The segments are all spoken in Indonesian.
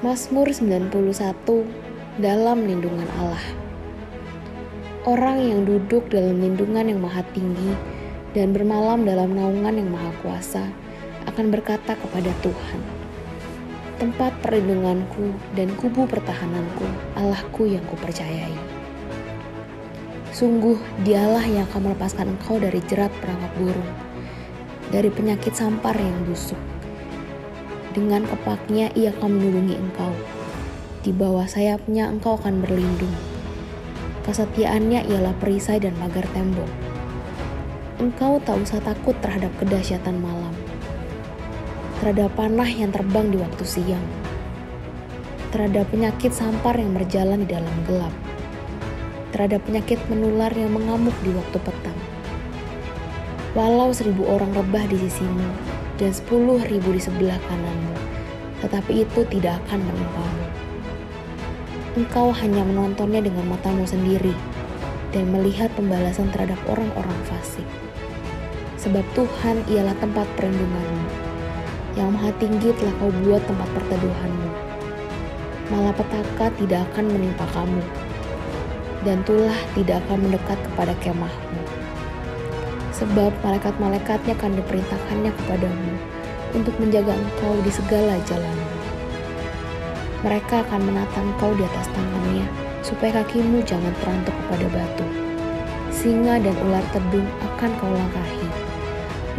Mazmur 91, dalam lindungan Allah. Orang yang duduk dalam lindungan yang maha tinggi dan bermalam dalam naungan yang maha kuasa akan berkata kepada Tuhan, tempat perlindunganku dan kubu pertahananku, Allahku yang kupercayai. Sungguh dialah yang akan melepaskan engkau dari jerat perangkap burung, dari penyakit sampar yang busuk. Dengan kepaknya ia akan melindungi engkau. Di bawah sayapnya engkau akan berlindung. Kesetiaannya ialah perisai dan pagar tembok. Engkau tak usah takut terhadap kedahsyatan malam, terhadap panah yang terbang di waktu siang, terhadap penyakit sampar yang berjalan di dalam gelap, terhadap penyakit menular yang mengamuk di waktu petang. Walau 1.000 orang rebah di sisimu dan 10.000 di sebelah kananmu, tetapi itu tidak akan menimpamu. Engkau hanya menontonnya dengan matamu sendiri dan melihat pembalasan terhadap orang-orang fasik. Sebab Tuhan ialah tempat perlindunganmu, yang maha tinggi telah kau buat tempat perteduhanmu. Malapetaka tidak akan menimpa kamu, dan tulah tidak akan mendekat kepada kemahmu. Sebab malaikat-malaikatnya akan diperintahkannya kepadamu untuk menjaga engkau di segala jalanmu. Mereka akan menata engkau di atas tangannya, supaya kakimu jangan terantuk kepada batu. Singa dan ular tedung akan kau langkahi.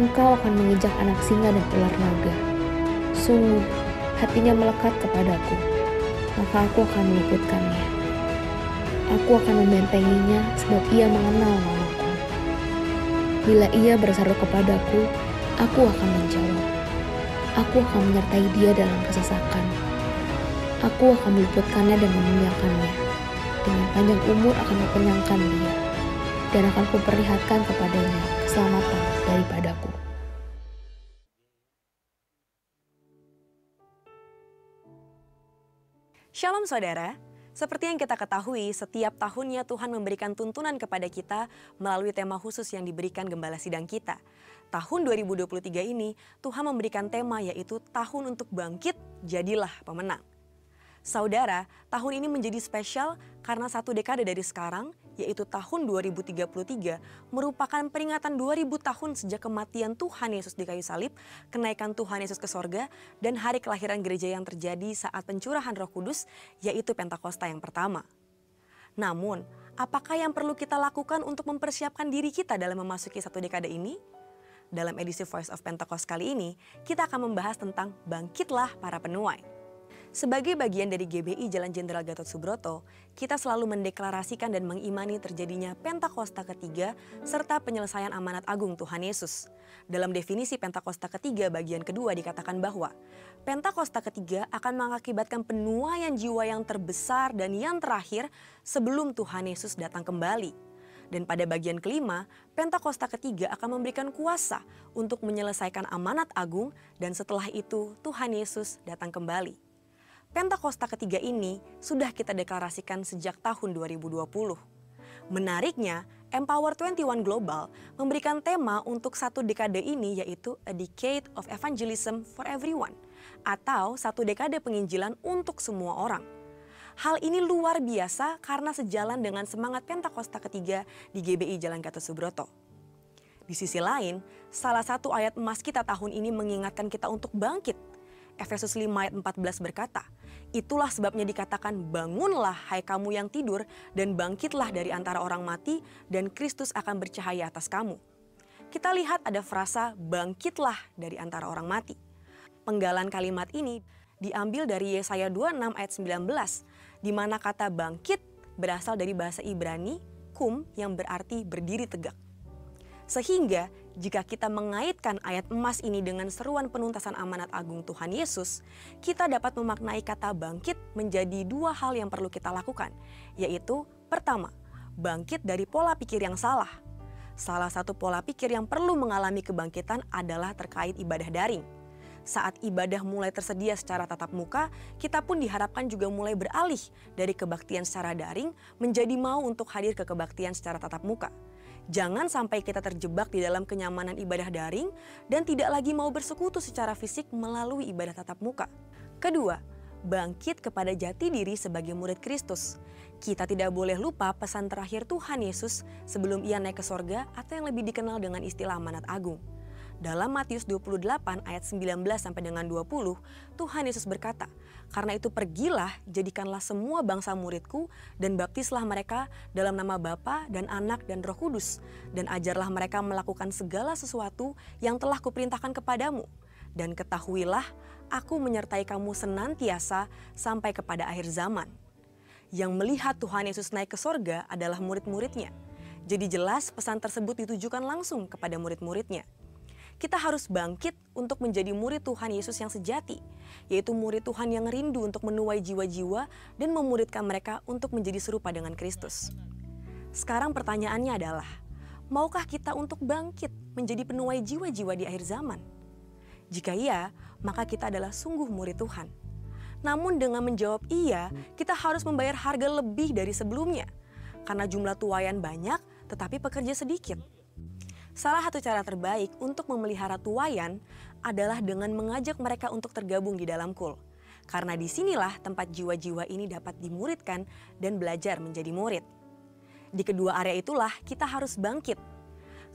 Engkau akan menginjak anak singa dan ular naga. Sungguh, hatinya melekat kepadaku, maka aku akan meluputkannya. Aku akan membentenginya, sebab ia mengenal namaku. Bila ia berseru kepadaku, aku akan menjawab. Aku akan menyertai dia dalam kesesakan. Aku akan meluputkannya dan memuliakannya. Dengan panjang umur akan kukenyangkan dia, dan akan kuperlihatkan kepadanya keselamatan daripadaku. Shalom saudara. Seperti yang kita ketahui, setiap tahunnya Tuhan memberikan tuntunan kepada kita melalui tema khusus yang diberikan Gembala Sidang kita. Tahun 2023 ini, Tuhan memberikan tema yaitu Tahun untuk Bangkit, Jadilah Pemenang. Saudara, tahun ini menjadi spesial karena 1 dekade dari sekarang, yaitu tahun 2033, merupakan peringatan 2000 tahun sejak kematian Tuhan Yesus di kayu salib, kenaikan Tuhan Yesus ke sorga, dan hari kelahiran gereja yang terjadi saat pencurahan Roh Kudus, yaitu Pentakosta yang pertama. Namun, apakah yang perlu kita lakukan untuk mempersiapkan diri kita dalam memasuki 1 dekade ini? Dalam edisi Voice of Pentecost kali ini, kita akan membahas tentang Bangkitlah Para Penuai. Sebagai bagian dari GBI Jalan Jenderal Gatot Subroto, kita selalu mendeklarasikan dan mengimani terjadinya Pentakosta ketiga serta penyelesaian amanat agung Tuhan Yesus. Dalam definisi Pentakosta ketiga bagian kedua dikatakan bahwa Pentakosta ketiga akan mengakibatkan penuaian jiwa yang terbesar dan yang terakhir sebelum Tuhan Yesus datang kembali. Dan pada bagian kelima, Pentakosta ketiga akan memberikan kuasa untuk menyelesaikan amanat agung dan setelah itu Tuhan Yesus datang kembali. Pentakosta ketiga ini sudah kita deklarasikan sejak tahun 2020. Menariknya, Empower 21 Global memberikan tema untuk 1 dekade ini yaitu A Decade of Evangelism for Everyone atau 1 dekade penginjilan untuk semua orang. Hal ini luar biasa karena sejalan dengan semangat Pentakosta ketiga di GBI Jalan Gatot Subroto. Di sisi lain, salah satu ayat emas kita tahun ini mengingatkan kita untuk bangkit. Efesus 5 ayat 14 berkata, "Itulah sebabnya dikatakan, bangunlah hai kamu yang tidur dan bangkitlah dari antara orang mati dan Kristus akan bercahaya atas kamu." Kita lihat ada frasa bangkitlah dari antara orang mati. Penggalan kalimat ini diambil dari Yesaya 26 ayat 19, di mana kata bangkit berasal dari bahasa Ibrani, kum, yang berarti berdiri tegak. Sehingga jika kita mengaitkan ayat emas ini dengan seruan penuntasan amanat agung Tuhan Yesus, kita dapat memaknai kata bangkit menjadi dua hal yang perlu kita lakukan, yaitu pertama, bangkit dari pola pikir yang salah. Salah satu pola pikir yang perlu mengalami kebangkitan adalah terkait ibadah daring. Saat ibadah mulai tersedia secara tatap muka, kita pun diharapkan juga mulai beralih dari kebaktian secara daring menjadi mau untuk hadir ke kebaktian secara tatap muka. Jangan sampai kita terjebak di dalam kenyamanan ibadah daring dan tidak lagi mau bersekutu secara fisik melalui ibadah tatap muka. Kedua, bangkit kepada jati diri sebagai murid Kristus. Kita tidak boleh lupa pesan terakhir Tuhan Yesus sebelum ia naik ke sorga atau yang lebih dikenal dengan istilah amanat agung. Dalam Matius 28 ayat 19 sampai dengan 20, Tuhan Yesus berkata, "Karena itu pergilah, jadikanlah semua bangsa muridku dan baptislah mereka dalam nama Bapa dan Anak dan Roh Kudus, dan ajarlah mereka melakukan segala sesuatu yang telah kuperintahkan kepadamu. Dan ketahuilah, aku menyertai kamu senantiasa sampai kepada akhir zaman." Yang melihat Tuhan Yesus naik ke sorga adalah murid-muridnya. Jadi jelas pesan tersebut ditujukan langsung kepada murid-muridnya. Kita harus bangkit untuk menjadi murid Tuhan Yesus yang sejati, yaitu murid Tuhan yang rindu untuk menuai jiwa-jiwa dan memuridkan mereka untuk menjadi serupa dengan Kristus. Sekarang pertanyaannya adalah, maukah kita untuk bangkit menjadi penuai jiwa-jiwa di akhir zaman? Jika iya, maka kita adalah sungguh murid Tuhan. Namun dengan menjawab iya, kita harus membayar harga lebih dari sebelumnya, karena jumlah tuaian banyak tetapi pekerja sedikit. Salah satu cara terbaik untuk memelihara tuaian adalah dengan mengajak mereka untuk tergabung di dalam kul. Karena disinilah tempat jiwa-jiwa ini dapat dimuridkan dan belajar menjadi murid. Di kedua area itulah kita harus bangkit.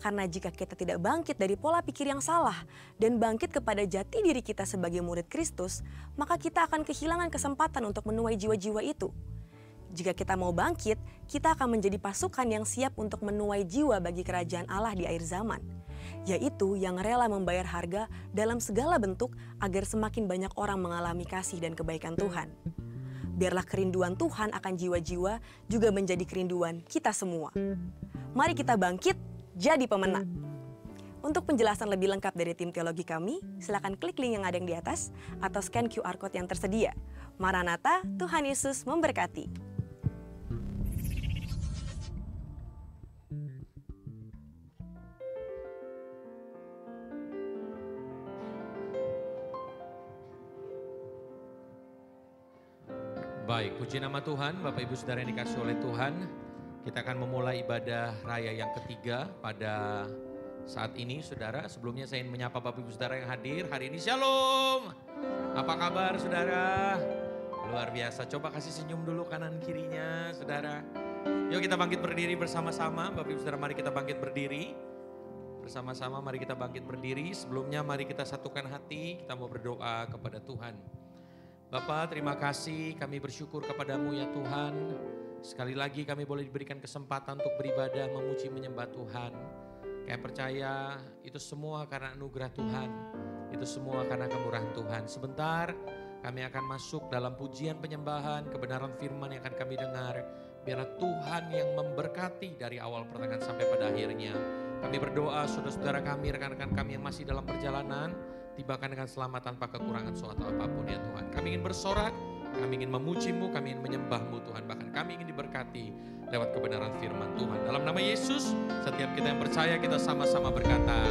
Karena jika kita tidak bangkit dari pola pikir yang salah dan bangkit kepada jati diri kita sebagai murid Kristus, maka kita akan kehilangan kesempatan untuk menuai jiwa-jiwa itu. Jika kita mau bangkit, kita akan menjadi pasukan yang siap untuk menuai jiwa bagi kerajaan Allah di akhir zaman, yaitu yang rela membayar harga dalam segala bentuk agar semakin banyak orang mengalami kasih dan kebaikan Tuhan. Biarlah kerinduan Tuhan akan jiwa-jiwa juga menjadi kerinduan kita semua. Mari kita bangkit, jadi pemenang. Untuk penjelasan lebih lengkap dari tim teologi kami, silakan klik link yang ada di atas atau scan QR Code yang tersedia. Maranatha, Tuhan Yesus memberkati. Baik, puji nama Tuhan, Bapak Ibu Saudara yang dikasihi oleh Tuhan. Kita akan memulai ibadah raya yang ketiga pada saat ini, Saudara. Sebelumnya saya ingin menyapa Bapak Ibu Saudara yang hadir hari ini. Shalom! Apa kabar, Saudara? Luar biasa, coba kasih senyum dulu kanan kirinya, Saudara. Yuk kita bangkit berdiri bersama-sama, Bapak Ibu Saudara, mari kita bangkit berdiri. Bersama-sama mari kita bangkit berdiri. Sebelumnya mari kita satukan hati, kita mau berdoa kepada Tuhan. Bapa, terima kasih, kami bersyukur kepadamu ya Tuhan. Sekali lagi kami boleh diberikan kesempatan untuk beribadah, memuji, menyembah Tuhan. Kami percaya itu semua karena anugerah Tuhan, itu semua karena kemurahan Tuhan. Sebentar kami akan masuk dalam pujian penyembahan, kebenaran firman yang akan kami dengar. Biarlah Tuhan yang memberkati dari awal pertengahan sampai pada akhirnya. Kami berdoa saudara-saudara kami, rekan-rekan kami yang masih dalam perjalanan, tibakan dengan selamat tanpa kekurangan suatu apapun ya Tuhan. Kami ingin bersorak, kami ingin memuji-Mu, kami ingin menyembah-Mu Tuhan. Bahkan kami ingin diberkati lewat kebenaran firman Tuhan. Dalam nama Yesus, setiap kita yang percaya kita sama-sama berkata,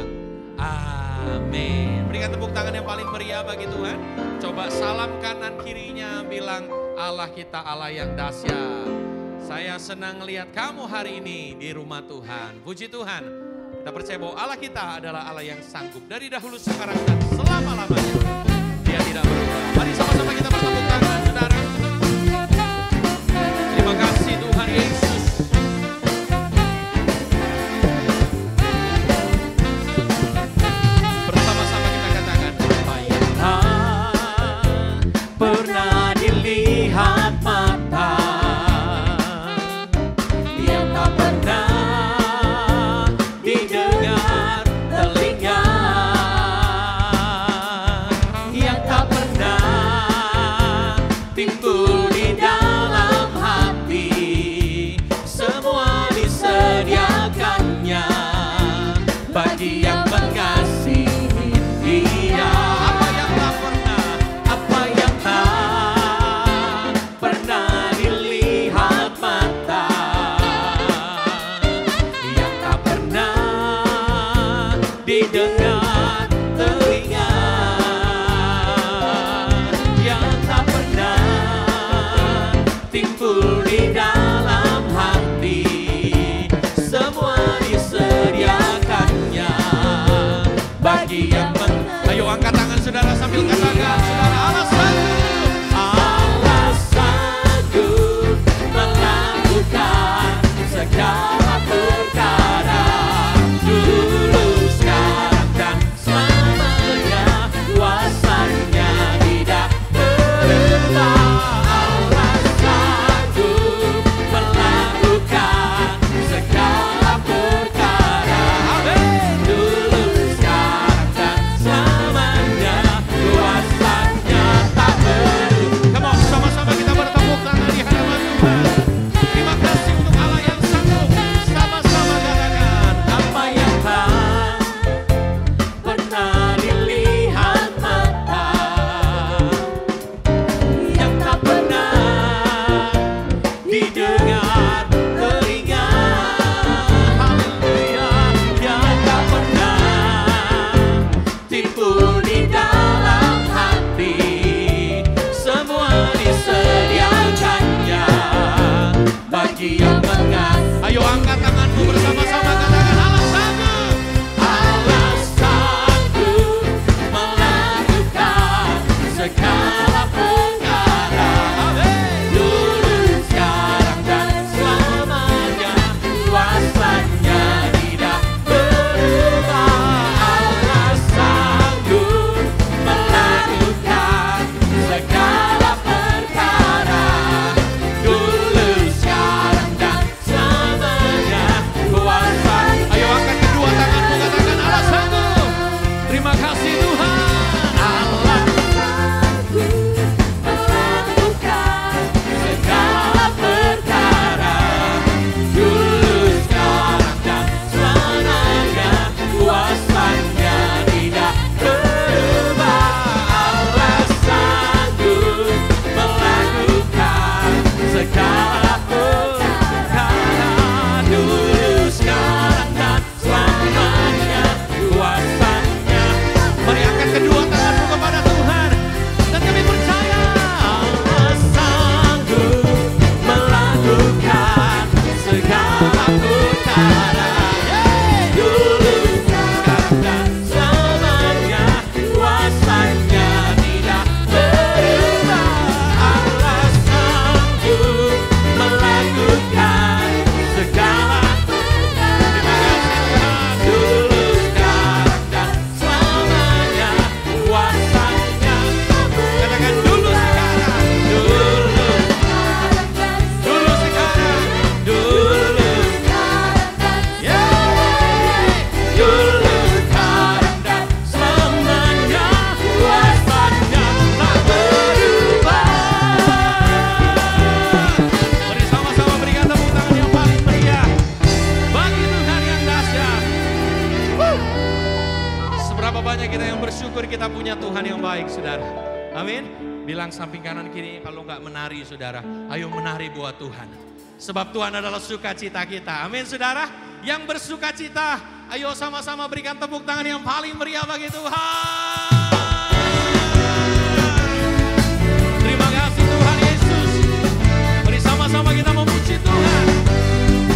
amin. Berikan tepuk tangan yang paling meriah bagi Tuhan. Coba salam kanan kirinya, bilang Allah kita Allah yang dahsyat. Saya senang lihat kamu hari ini di rumah Tuhan. Puji Tuhan. Kita percaya bahwa Allah kita adalah Allah yang sanggup dari dahulu, sekarang, dan selama-lamanya. Dia tidak berubah. Mari sama-sama kita bertepuk tangan, saudara. Terima kasih Tuhan Yesus. didengar telinga yang tak pernah timbul di dalam hati, semua disediakannya bagi yang Ayo angkat tangan saudara sambil katakan, saudara, Allah sanggup, Allah sanggup melakukan segala perkara, dulu, sekarang, dan selamanya, kuasanya tidak berubah. Allah sanggup melakukan segala perkara, dulu, sekarang, dan selamanya, kuasanya tak berubah. Come on, sama-sama kita bertepuk tangan di hadapan Tuhan. Terima kasih untuk Allah yang sanggup. Sama-sama katakan, apa yang tak pernah dilihat mata, yang tak pernah didengar telinga, haleluya, yang tak pernah timbul di dalam hati, semua disediakannya bagi yang mengat. Ayo angkat tanganmu bersama-sama katakan, Allah sanggup, Allah sanggup melakukan segala perkara, dulu, sekarang, dan selamanya, kuasanya tidak berubah. Allah sanggup melakukan segala perkara, dulu, sekarang, dan selamanya, kuasa. Ayo angkat kedua tanganmu katakan, Allah sanggup. Terima kasih Tuhan. Allah melakukan segala perkara, dulu, sekarang, dan selamanya, kuasanya tidak berubah. Allah sanggup melakukan segala perkara, dulu, sekarang, dan selamanya, kuasanya. Mari angkat kedua tanganmu kepada Tuhan dan kami percaya Allah sanggup melakukan segala perkara, dulu, sekarang, dan selamanya, kuasanya tidak berubah. Allah sanggup melakukan segala perkara, dulu, sekarang, dan selamanya, kuasanya. Katakan dulu, sekarang, dulu, sekarang, dulu, dulu, sekarang, dan selamanya, kuasanya tak berubah. Mari sama-sama berikan tepuk tangan yang paling meriah bagi Tuhan yang dahsyat. Seberapa banyak kita yang bersyukur kita punya Tuhan yang baik, saudara. Amin. Bilang samping kanan kiri, kalau nggak menari, saudara, ayo menari buat Tuhan. Sebab Tuhan adalah sukacita kita. Amin, saudara. Yang bersukacita, ayo sama-sama berikan tepuk tangan yang paling meriah bagi Tuhan. Terima kasih Tuhan Yesus. Mari sama-sama kita memuji Tuhan.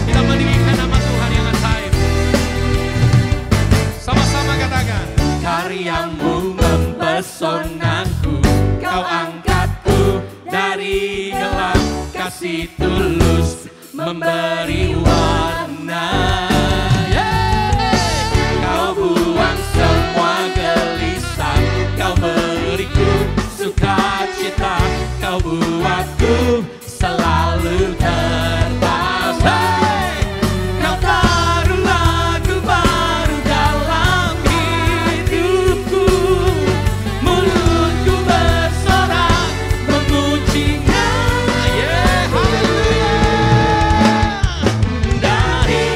Kita meninggikan nama Tuhan yang ajaib. Sama-sama katakan, karyamu mempesonaku, kau angkatku dari gelap, kasih tulus memberi warna. Kau buang semua gelisah, kau beriku sukacita, kau buatku selalu terbang. Kau taruh lagu baru dalam hidupku, mulutku bersorak memujinya. Haleluya. Dari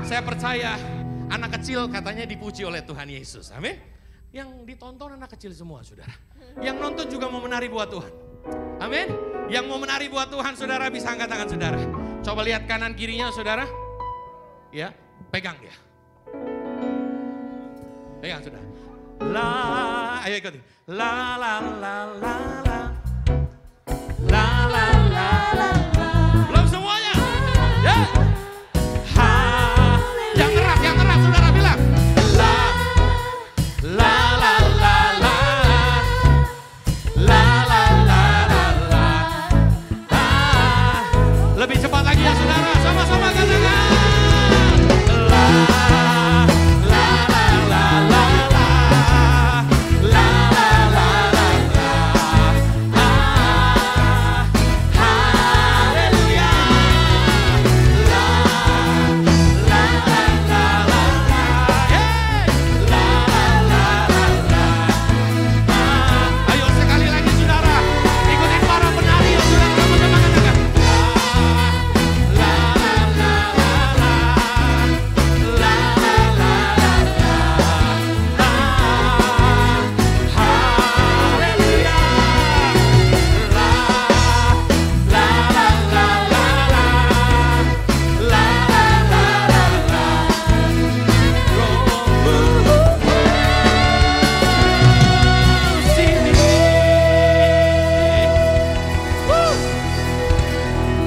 Saya percaya anak kecil katanya dipuji oleh Tuhan Yesus. Amin. Yang ditonton anak kecil semua, saudara. Yang nonton juga mau menari buat Tuhan. Amin. Yang mau menari buat Tuhan, saudara bisa angkat tangan saudara. Coba lihat kanan kirinya, saudara. Ya, pegang dia. Pegang, saudara. La, ayo ikuti. La la la la la. La la la la. Belum semuanya. Ya. Ha. Yang keras saudara bilang. La la la la la. La la la la la. Ah. Lebih cepat lagi ya saudara. Sama-sama katakan. La la la la la.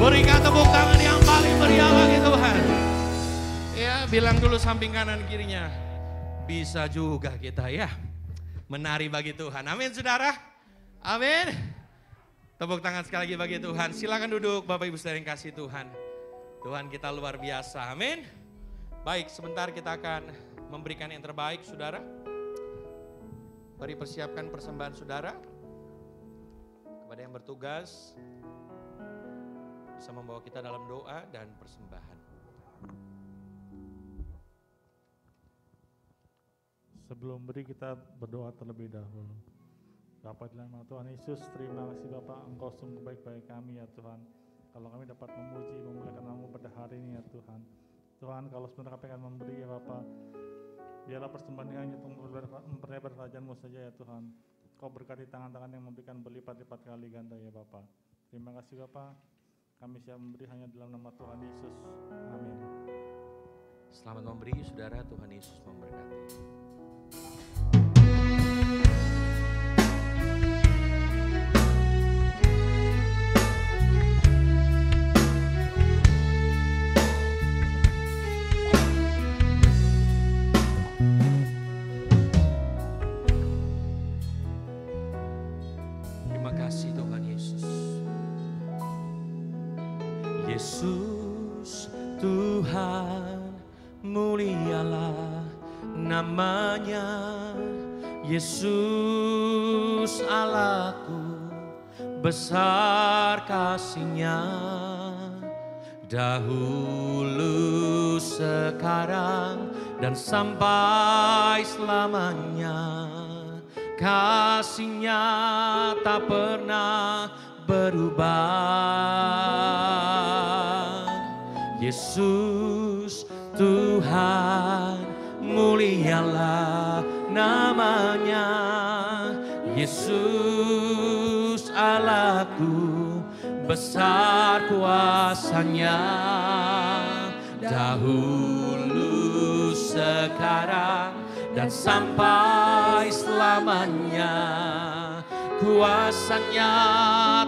Berikan tepuk tangan yang paling meriah bagi Tuhan. Ya, bilang dulu samping kanan kirinya. Bisa juga kita ya menari bagi Tuhan. Amin saudara. Amin. Tepuk tangan sekali lagi bagi Tuhan. Silakan duduk Bapak Ibu saudara yang kasih Tuhan. Tuhan kita luar biasa. Amin. Baik, sebentar kita akan memberikan yang terbaik saudara. Mari persiapkan persembahan saudara. Kepada yang bertugas bisa membawa kita dalam doa dan persembahan. Sebelum beri kita berdoa terlebih dahulu. Bapa di dalam nama Tuhan Yesus, terima kasih Bapak, Engkau sungguh baik bagi kami ya Tuhan. Kalau kami dapat memuji, memuliakan nama-Mu pada hari ini ya Tuhan. Tuhan, kalau sebenarnya kami akan memberi ya Bapak, biarlah persembahan ini hanya untuk memperlebar kerajaan-Mu saja ya Tuhan. Kau berkati tangan-tangan yang memberikan berlipat-lipat kali ganda ya Bapak. Terima kasih Bapak. Kami siap memberi hanya dalam nama Tuhan Yesus. Amin. Selamat memberi saudara, Tuhan Yesus memberkati. Terima kasih Tuhan Yesus. Yesus Tuhan, mulialah namanya. Yesus Allahku, besar kasih-Nya. Dahulu, sekarang, dan sampai selamanya. Kasih-Nya tak pernah berubah. Yesus Tuhan, mulialah namanya. Yesus Allahku, besar kuasa-Nya. Dahulu, sekarang, dan sampai selamanya. Kuasa-Nya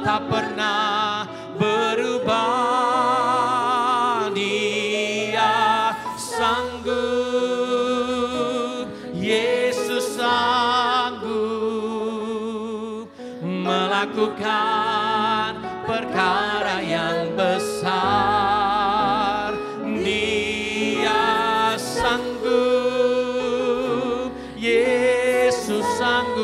tak pernah berubah. Dia sanggup, Yesus sanggup melakukan perkara yang besar. Dia sanggup, Yesus sanggup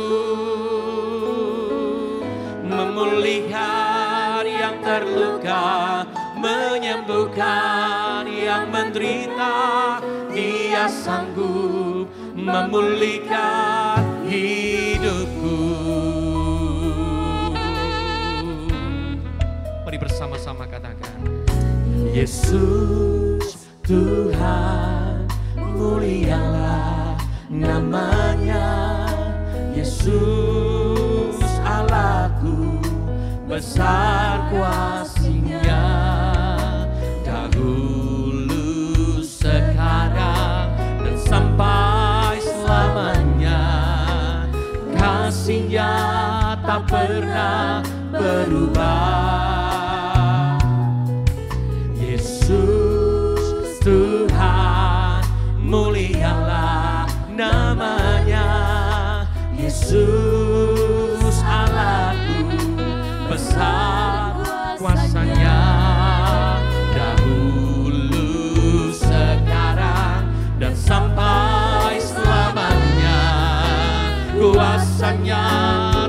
memulihkan yang terluka, menyembuhkan yang menderita. Dia sanggup memulihkan hidupku. Mari bersama-sama katakan, Yesus Tuhan, namanya Yesus Allahku, besar kuasanya, dahulu, sekarang, dan sampai selamanya. Kasih-Nya tak pernah berubah. Yesus Tuhan, mulialah namanya. Yesus Allahku, besar kuasanya, dahulu, sekarang, dan sampai selamanya. Kuasanya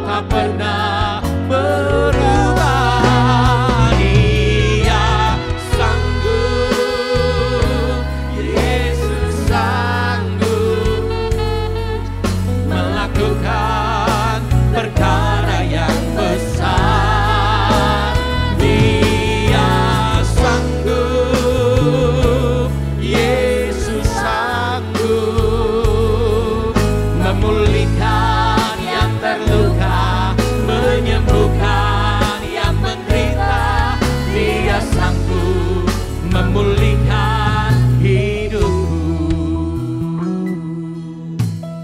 tak pernah berubah. Dia sanggup, Yesus sanggup melakukan perkara yang besar. Dia sanggup, Yesus sanggup memulihkan yang terluka, menyembuhkan yang menderita. Dia sanggup memulihkan hidupku.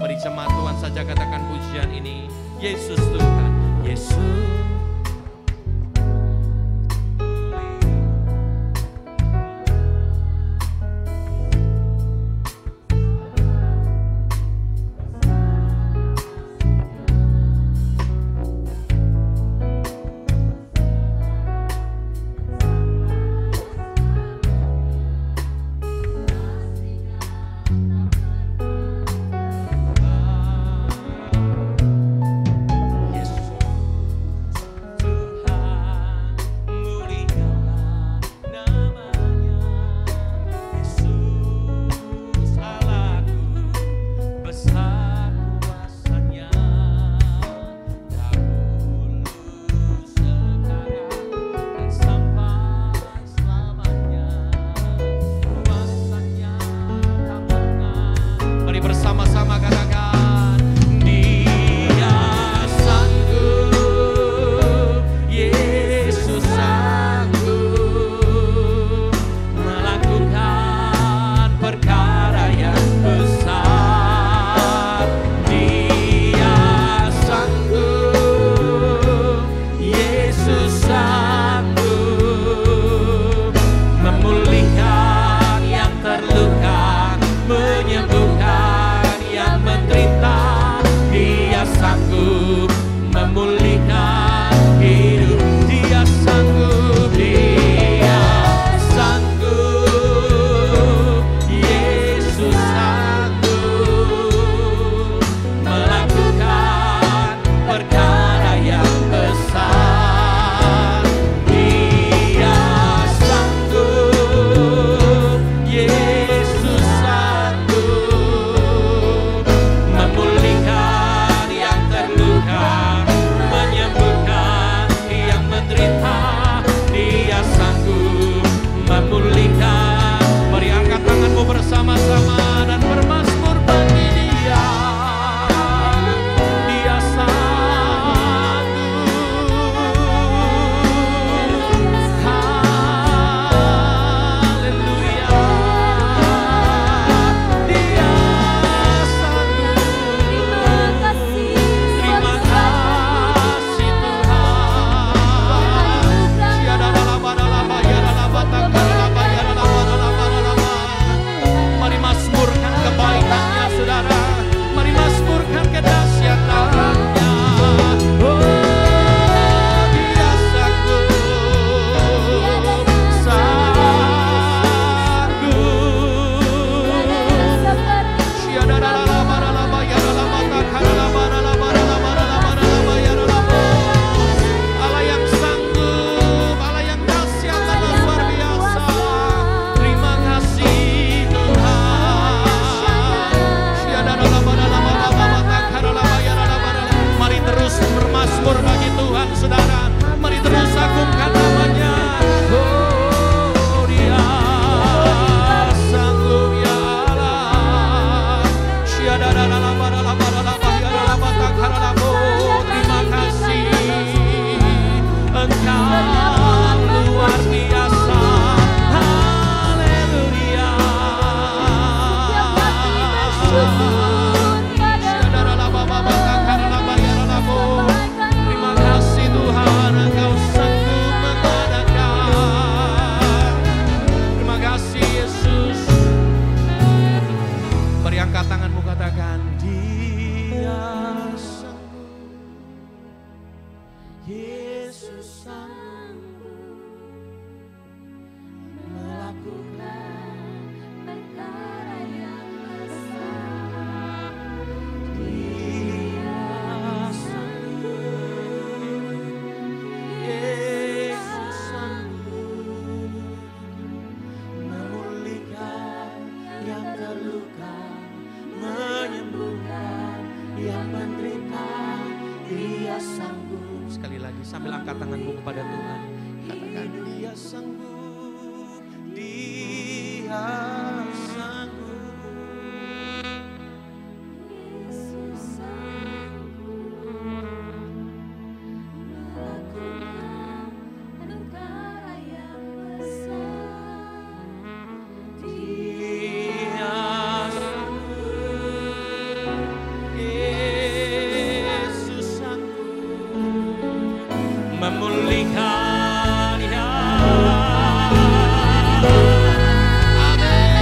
Mari jemaat Tuhan saja katakan pujian ini. Yesus Tuhan, Yesus. Memulihkan yang terluka, menyembuhkan yang menderita. Terima kasih Tuhan, Engkau sanggup mengadakan. Terima kasih Yesus. Beri angkat tanganmu, katakan Dia sanggup. Yesus sanggup melakukan perkara yang besar. Dia sanggup. Yesus sanggup memulihkan yang terluka, menyembuhkan yang menderita. Dia sanggup. Sekali lagi sambil angkat tanganmu kepada Tuhan, katakan Dia sanggup. Dia sanggup. Yesus sanggup melakukan perkara yang besar. Dia sanggup. Yesus sanggup memulihkan ya. Amin.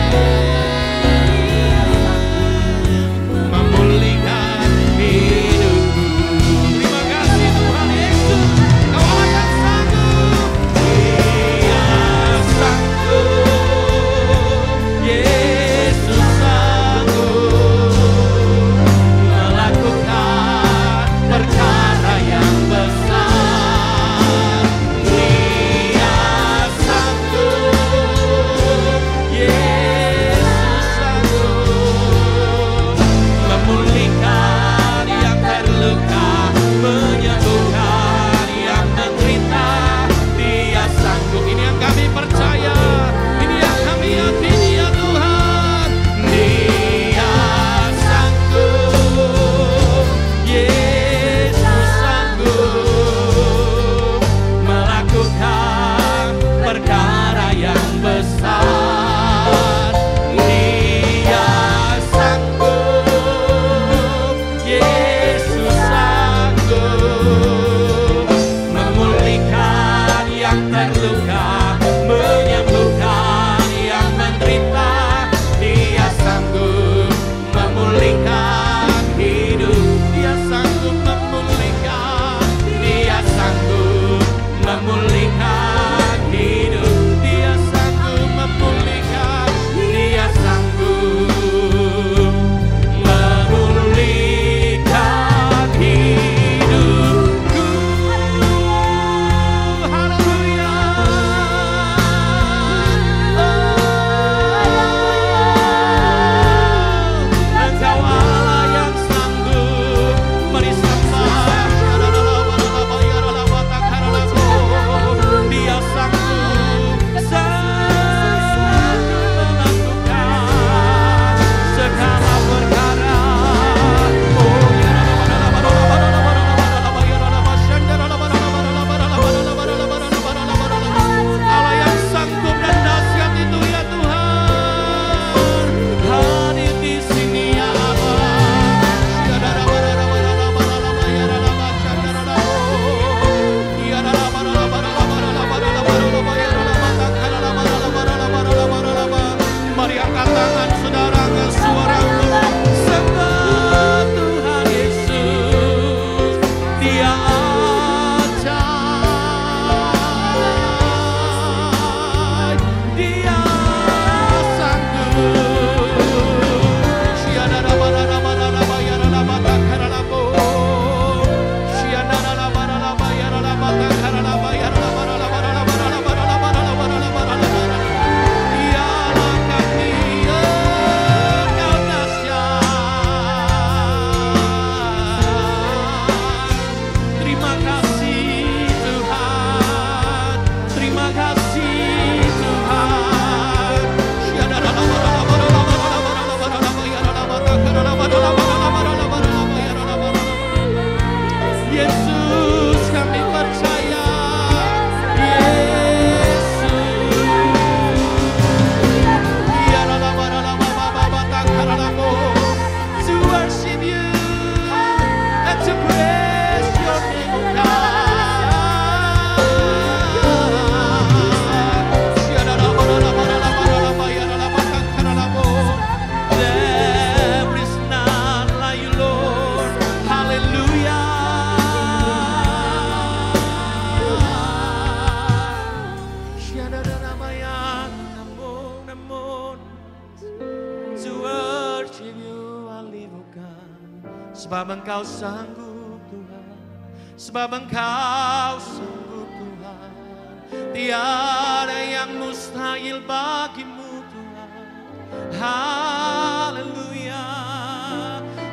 sebab Engkau sanggup Tuhan, sebab Engkau sanggup Tuhan. Tiada yang mustahil bagimu Tuhan. Haleluya.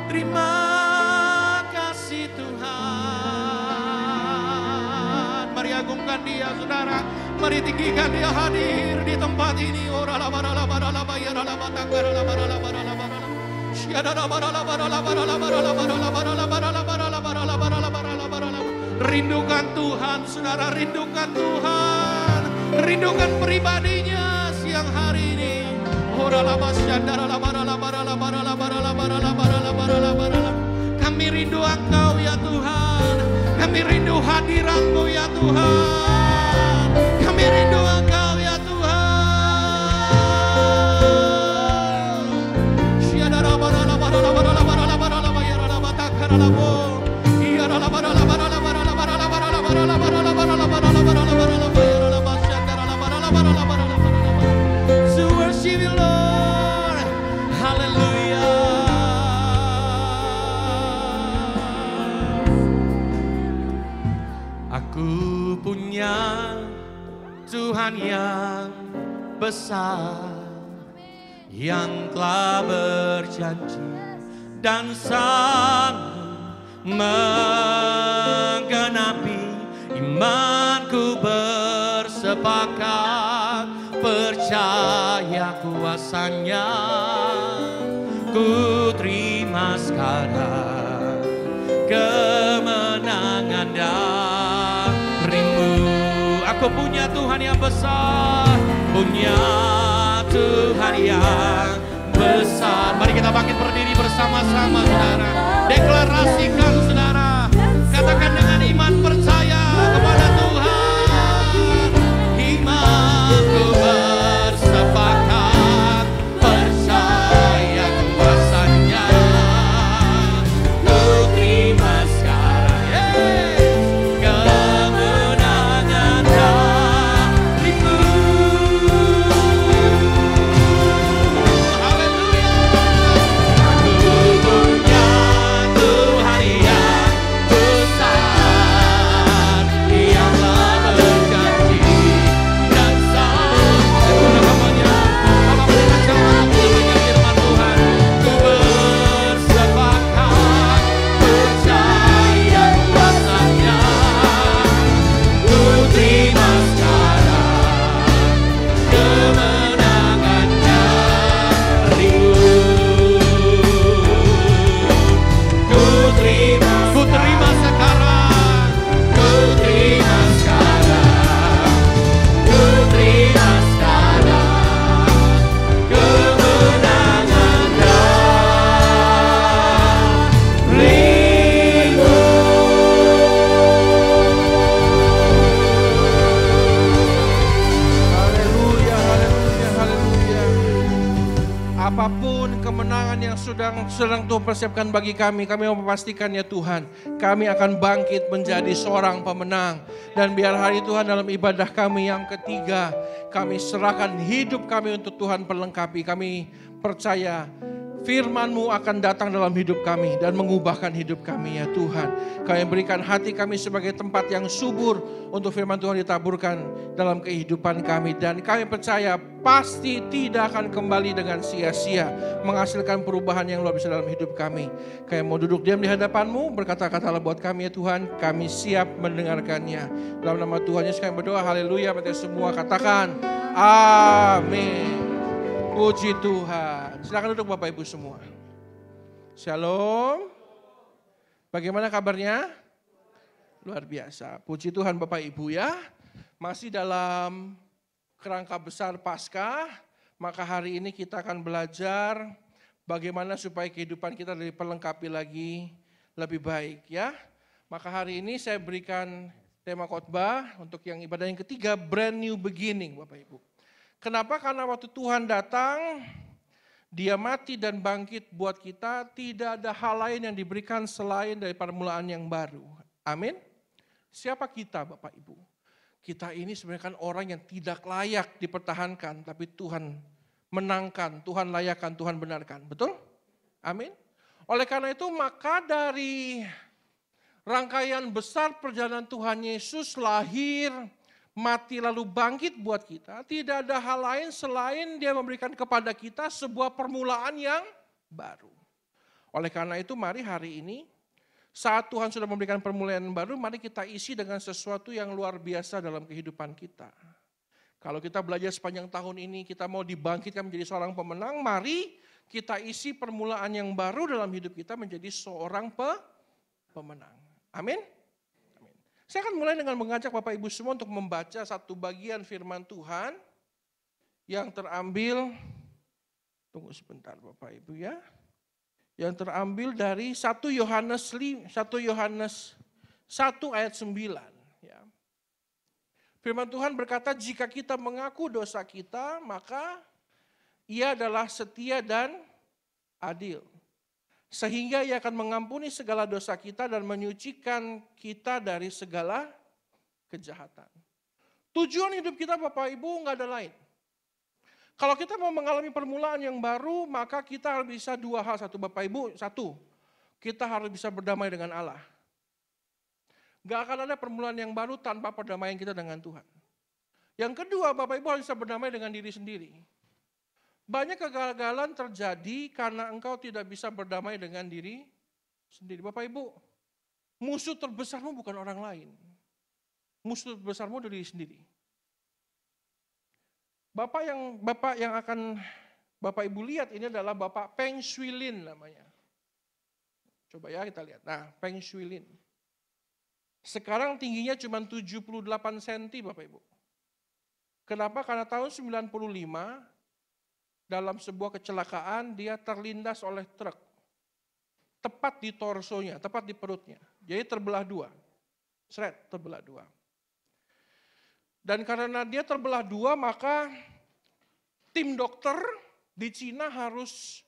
Terima kasih Tuhan. Mari agungkan Dia saudara. Mari tinggikan Dia hadir di tempat ini. Rindukan Tuhan, saudara, rindukan Tuhan, rindukan pribadinya siang hari ini. Kami rindu Engkau ya Tuhan, kami rindu hadirat-Mu ya Tuhan, kami rindu Engkau ya To worship you Lord, hallelujah. Aku punya Tuhan yang besar, yang telah berjanji dan sanggup menggenapi. Imanku bersepakat, percaya kuasanya. Ku terima sekarang kemenangan darimu. Aku punya Tuhan yang besar, punya Tuhan yang besar. Mari kita bangkit berdiri bersama-sama saudara. Deklarasikan saudara. Katakan dengan iman percaya kepada Tuhan. Imanku bersepakat, percaya kuasanya. Ku terima sekarang kemenangan darimu. Haleluya. Aku punya Tuhan yang besar, yang telah berjanji dan sanggup. Namanya, kalau kita jawab dengan firman Tuhan, ku bersepakat, percaya kuasanya. Ku terima sekarang kemenangan darimu. Ku terima sekarang, ku terima sekarang, ku terima sekarang kemenangan darimu. Haleluya, haleluya, haleluya. Apapun kemenangan yang sedang Tuhan persiapkan bagi kami mau memastikan ya Tuhan, kami akan bangkit menjadi seorang pemenang. Dan biar hari Tuhan dalam ibadah kami yang ketiga, kami serahkan hidup kami untuk Tuhan perlengkapi. Kami percaya firman-Mu akan datang dalam hidup kami dan mengubahkan hidup kami ya Tuhan. Kami berikan hati kami sebagai tempat yang subur untuk firman Tuhan ditaburkan dalam kehidupan kami. Dan kami percaya pasti tidak akan kembali dengan sia-sia, menghasilkan perubahan yang luar biasa dalam hidup kami. Kami mau duduk diam di hadapan-Mu, berkata-katalah buat kami ya Tuhan, kami siap mendengarkannya. Dalam nama Tuhan Yesus kami berdoa, haleluya. Berarti semua katakan amin. Puji Tuhan. Silakan duduk Bapak Ibu semua. Shalom. Bagaimana kabarnya? Luar biasa. Puji Tuhan Bapak Ibu ya. Masih dalam kerangka besar Paskah, maka hari ini kita akan belajar bagaimana supaya kehidupan kita diperlengkapi lagi lebih baik ya. Maka hari ini saya berikan tema khotbah untuk yang ibadah yang ketiga, brand new beginning Bapak Ibu. Kenapa? Karena waktu Tuhan datang, Dia mati dan bangkit buat kita, tidak ada hal lain yang diberikan selain dari permulaan yang baru. Amin. Siapa kita Bapak Ibu? Kita ini sebenarnya kan orang yang tidak layak dipertahankan, tapi Tuhan menangkan, Tuhan layakkan, Tuhan benarkan. Betul? Amin. Oleh karena itu maka dari rangkaian besar perjalanan Tuhan Yesus lahir, mati lalu bangkit buat kita, tidak ada hal lain selain dia memberikan kepada kita sebuah permulaan yang baru. Oleh karena itu mari hari ini, saat Tuhan sudah memberikan permulaan baru, mari kita isi dengan sesuatu yang luar biasa dalam kehidupan kita. Kalau kita belajar sepanjang tahun ini, kita mau dibangkitkan menjadi seorang pemenang, mari kita isi permulaan yang baru dalam hidup kita menjadi seorang pemenang. Amin. Saya akan mulai dengan mengajak Bapak Ibu semua untuk membaca satu bagian firman Tuhan yang terambil, tunggu sebentar Bapak Ibu ya, yang terambil dari 1 Yohanes 1 ayat 9. Ya. Firman Tuhan berkata, jika kita mengaku dosa kita, maka Ia adalah setia dan adil. Sehingga Ia akan mengampuni segala dosa kita dan menyucikan kita dari segala kejahatan. Tujuan hidup kita Bapak Ibu nggak ada lain. Kalau kita mau mengalami permulaan yang baru, maka kita harus bisa dua hal. Satu Bapak Ibu, satu, kita harus bisa berdamai dengan Allah. Gak akan ada permulaan yang baru tanpa perdamaian kita dengan Tuhan. Yang kedua, Bapak Ibu harus bisa berdamai dengan diri sendiri. Banyak kegagalan terjadi karena engkau tidak bisa berdamai dengan diri sendiri. Bapak Ibu, musuh terbesarmu bukan orang lain. Musuh terbesarmu dari diri sendiri. Bapak yang akan Bapak Ibu lihat ini adalah Bapak Peng Shuilin namanya. Coba ya kita lihat. Nah, Peng Shuilin. Sekarang tingginya cuma 78 cm Bapak Ibu. Kenapa? Karena tahun 95 dalam sebuah kecelakaan dia terlindas oleh truk. Tepat di torsonya, tepat di perutnya. Jadi terbelah dua. Terbelah dua. Dan karena dia terbelah dua, maka tim dokter di Cina harus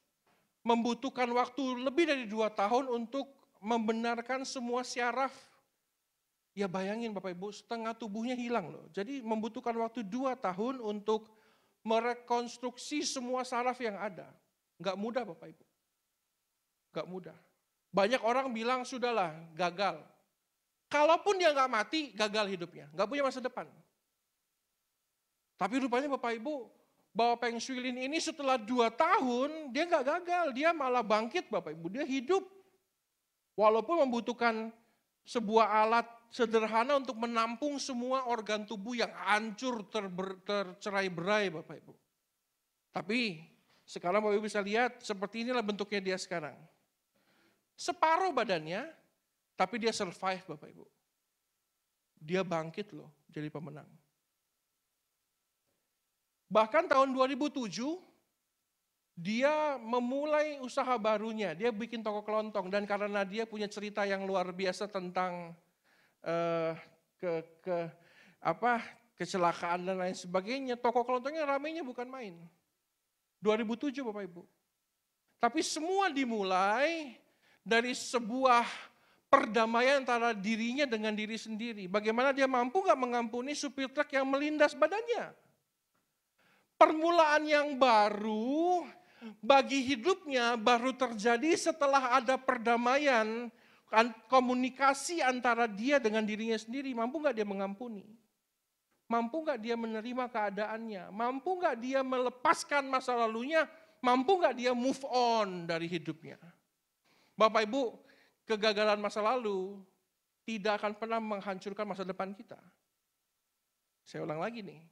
membutuhkan waktu lebih dari 2 tahun untuk membenarkan semua syaraf. Ya bayangin Bapak Ibu, setengah tubuhnya hilang loh. Jadi membutuhkan waktu 2 tahun untuk merekonstruksi semua saraf yang ada. Enggak mudah Bapak Ibu. Enggak mudah. Banyak orang bilang sudahlah gagal. Kalaupun dia enggak mati, gagal hidupnya. Enggak punya masa depan. Tapi rupanya Bapak Ibu, bahwa Peng Shuilin ini setelah 2 tahun, dia enggak gagal. Dia malah bangkit Bapak Ibu, dia hidup. Walaupun membutuhkan sebuah alat sederhana untuk menampung semua organ tubuh yang hancur tercerai-berai Bapak Ibu. Tapi sekarang Bapak Ibu bisa lihat seperti inilah bentuknya dia sekarang. Separuh badannya, tapi dia survive Bapak Ibu. Dia bangkit loh jadi pemenang. Bahkan tahun 2007, dia memulai usaha barunya, dia bikin toko kelontong dan karena dia punya cerita yang luar biasa tentang kecelakaan dan lain sebagainya, toko kelontongnya ramainya bukan main. 2007 Bapak Ibu. Tapi semua dimulai dari sebuah perdamaian antara dirinya dengan diri sendiri. Bagaimana dia mampu gak mengampuni supir truk yang melindas badannya. Permulaan yang baru bagi hidupnya baru terjadi setelah ada perdamaian, komunikasi antara dia dengan dirinya sendiri. Mampu gak dia mengampuni? Mampu gak dia menerima keadaannya? Mampu gak dia melepaskan masa lalunya? Mampu gak dia move on dari hidupnya? Bapak Ibu, kegagalan masa lalu tidak akan pernah menghancurkan masa depan kita. Saya ulang lagi nih,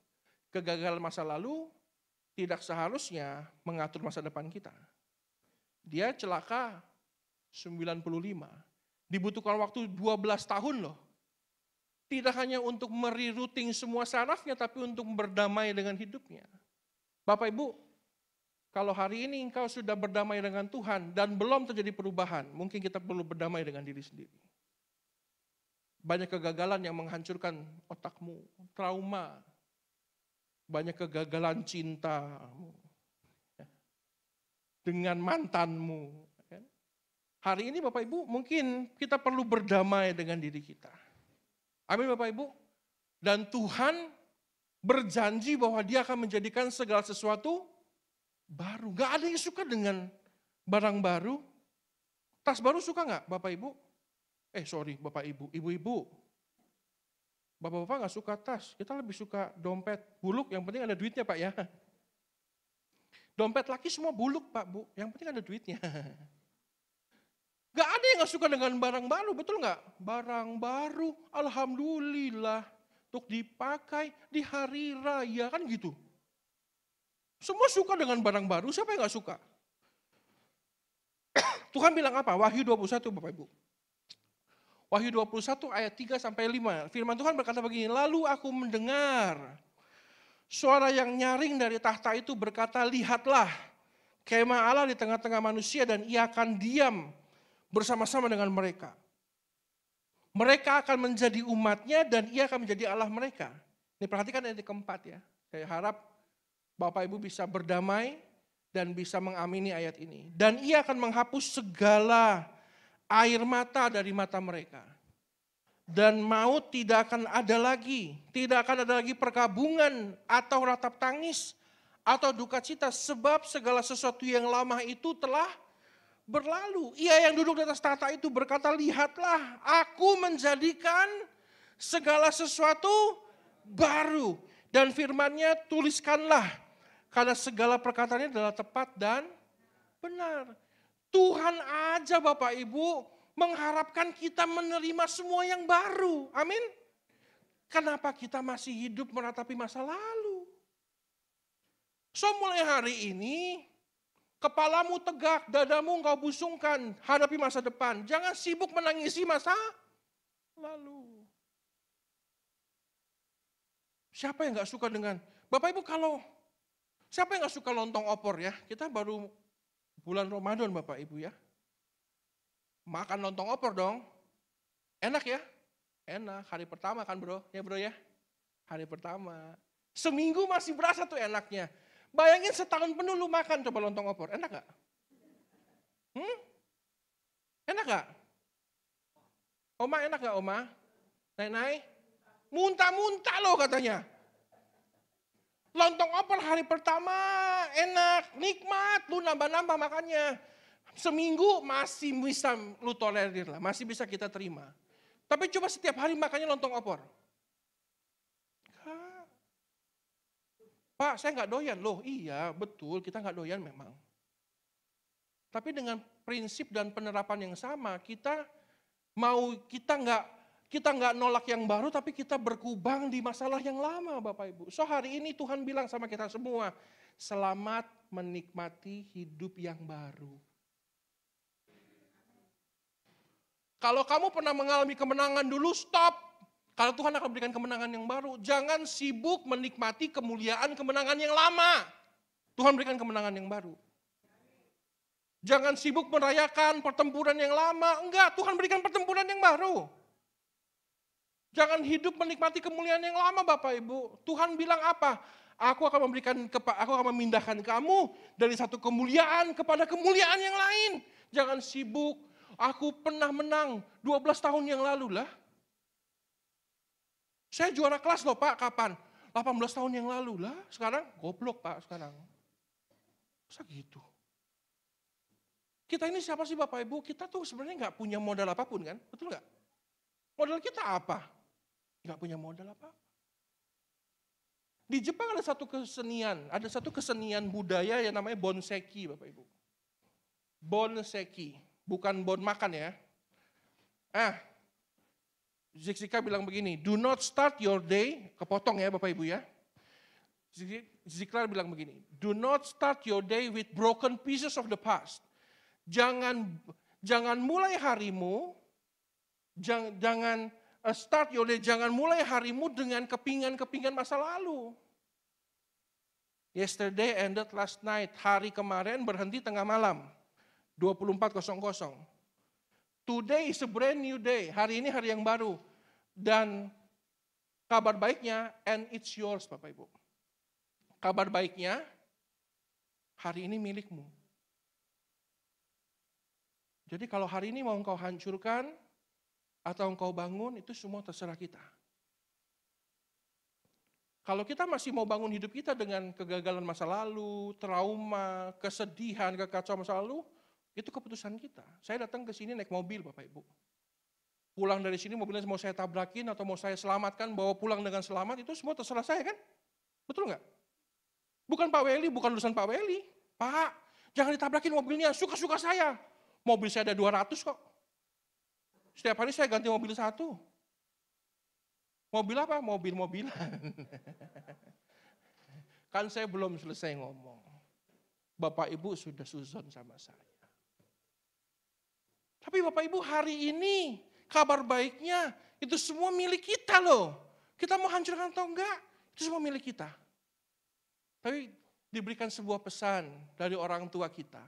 kegagalan masa lalu tidak seharusnya mengatur masa depan kita. Dia celaka 95. Dibutuhkan waktu 12 tahun loh. Tidak hanya untuk mererouting semua sarafnya, tapi untuk berdamai dengan hidupnya. Bapak Ibu, kalau hari ini engkau sudah berdamai dengan Tuhan dan belum terjadi perubahan, mungkin kita perlu berdamai dengan diri sendiri. Banyak kegagalan yang menghancurkan otakmu, trauma, banyak kegagalan cinta dengan mantanmu. Hari ini Bapak Ibu mungkin kita perlu berdamai dengan diri kita. Amin Bapak Ibu. Dan Tuhan berjanji bahwa Dia akan menjadikan segala sesuatu baru. Gak ada yang suka dengan barang baru. Tas baru suka nggak Bapak Ibu? Bapak Ibu, Ibu-ibu. Bapak-bapak nggak suka tas, kita lebih suka dompet buluk, yang penting ada duitnya Pak ya. Dompet laki semua buluk Pak Bu, yang penting ada duitnya. Gak ada yang gak suka dengan barang baru, betul gak? Barang baru, alhamdulillah, untuk dipakai di hari raya, kan gitu. Semua suka dengan barang baru, siapa yang gak suka? Tuhan bilang apa? Wahyu 21 Bapak Ibu. Wahyu 21 ayat 3-5, firman Tuhan berkata begini, lalu aku mendengar suara yang nyaring dari tahta itu berkata, lihatlah, kemah Allah di tengah-tengah manusia dan ia akan diam bersama-sama dengan mereka. Mereka akan menjadi umatnya dan ia akan menjadi Allah mereka. Ini perhatikan ayat keempat ya. Saya harap Bapak Ibu bisa berdamai dan bisa mengamini ayat ini. Dan ia akan menghapus segala air mata dari mata mereka. Dan maut tidak akan ada lagi. Tidak akan ada lagi perkabungan atau ratap tangis atau duka cita. Sebab segala sesuatu yang lama itu telah berlalu. Ia yang duduk di atas tahta itu berkata, lihatlah aku menjadikan segala sesuatu baru. Dan firman-Nya tuliskanlah, karena segala perkataannya adalah tepat dan benar. Tuhan aja Bapak Ibu mengharapkan kita menerima semua yang baru. Amin. Kenapa kita masih hidup meratapi masa lalu? So mulai hari ini, kepalamu tegak, dadamu engkau busungkan, hadapi masa depan. Jangan sibuk menangisi masa lalu. Siapa yang gak suka dengan, Bapak Ibu siapa yang gak suka lontong opor ya? Kita baru bulan Ramadan Bapak Ibu ya. Makan lontong opor dong. Enak ya? Enak, hari pertama kan bro ya. Hari pertama. Seminggu masih berasa tuh enaknya. Bayangin setahun penuh lu makan coba lontong opor, enak gak? Enak gak? Oma enak gak Oma? Nai? Muntah-muntah loh katanya. Lontong opor hari pertama enak, nikmat, lu nambah-nambah makannya. Seminggu masih bisa lu tolerir lah, masih bisa kita terima. Tapi coba setiap hari makannya lontong opor. Pak, saya nggak doyan. Loh iya, betul kita nggak doyan memang. Tapi dengan prinsip dan penerapan yang sama, kita nggak nolak yang baru, tapi kita berkubang di masalah yang lama Bapak Ibu. So hari ini Tuhan bilang sama kita semua, selamat menikmati hidup yang baru. Kalau kamu pernah mengalami kemenangan dulu, stop. Kalau Tuhan akan berikan kemenangan yang baru, jangan sibuk menikmati kemuliaan kemenangan yang lama. Tuhan berikan kemenangan yang baru. Jangan sibuk merayakan pertempuran yang lama. Enggak, Tuhan berikan pertempuran yang baru. Jangan hidup menikmati kemuliaan yang lama Bapak Ibu. Tuhan bilang apa? Aku akan memindahkan kamu dari satu kemuliaan kepada kemuliaan yang lain. Jangan sibuk, aku pernah menang 12 tahun yang lalu lah. Saya juara kelas loh Pak, kapan? 18 tahun yang lalu lah, sekarang goblok Pak sekarang. Masa gitu? Kita ini siapa sih Bapak Ibu? Kita tuh sebenarnya nggak punya modal apapun kan, betul nggak? Modal kita apa? Nggak punya modal apa? Di Jepang ada satu kesenian budaya yang namanya bonseki Bapak Ibu. Bonseki, bukan bon makan ya. Zika bilang begini, do not start your day, kepotong ya Bapak Ibu ya. Ziklar bilang begini, do not start your day with broken pieces of the past. Jangan mulai harimu, jangan start your day, jangan mulai harimu dengan kepingan-kepingan masa lalu. Yesterday ended last night, hari kemarin berhenti tengah malam, 24:00. Today is a brand new day. Hari ini hari yang baru. Dan kabar baiknya, and it's yours Bapak Ibu. Kabar baiknya, hari ini milikmu. Jadi kalau hari ini mau engkau hancurkan, atau engkau bangun, itu semua terserah kita. Kalau kita masih mau bangun hidup kita dengan kegagalan masa lalu, trauma, kesedihan, kekacauan masa lalu, Itu keputusan kita. Saya datang ke sini naik mobil Bapak Ibu. Pulang dari sini mobilnya mau saya tabrakin atau mau saya selamatkan, bawa pulang dengan selamat, itu semua terserah saya kan? Betul nggak? Bukan Pak Weli, bukan urusan Pak Weli. Pak, jangan ditabrakin mobilnya, suka-suka saya. Mobil saya ada 200 kok. Setiap hari saya ganti mobil satu. Mobil apa? Mobil-mobilan. Kan saya belum selesai ngomong. Bapak Ibu sudah suzon sama saya. Tapi Bapak Ibu hari ini kabar baiknya itu semua milik kita loh. Kita mau hancurkan atau enggak, itu semua milik kita. Tapi diberikan sebuah pesan dari orang tua kita.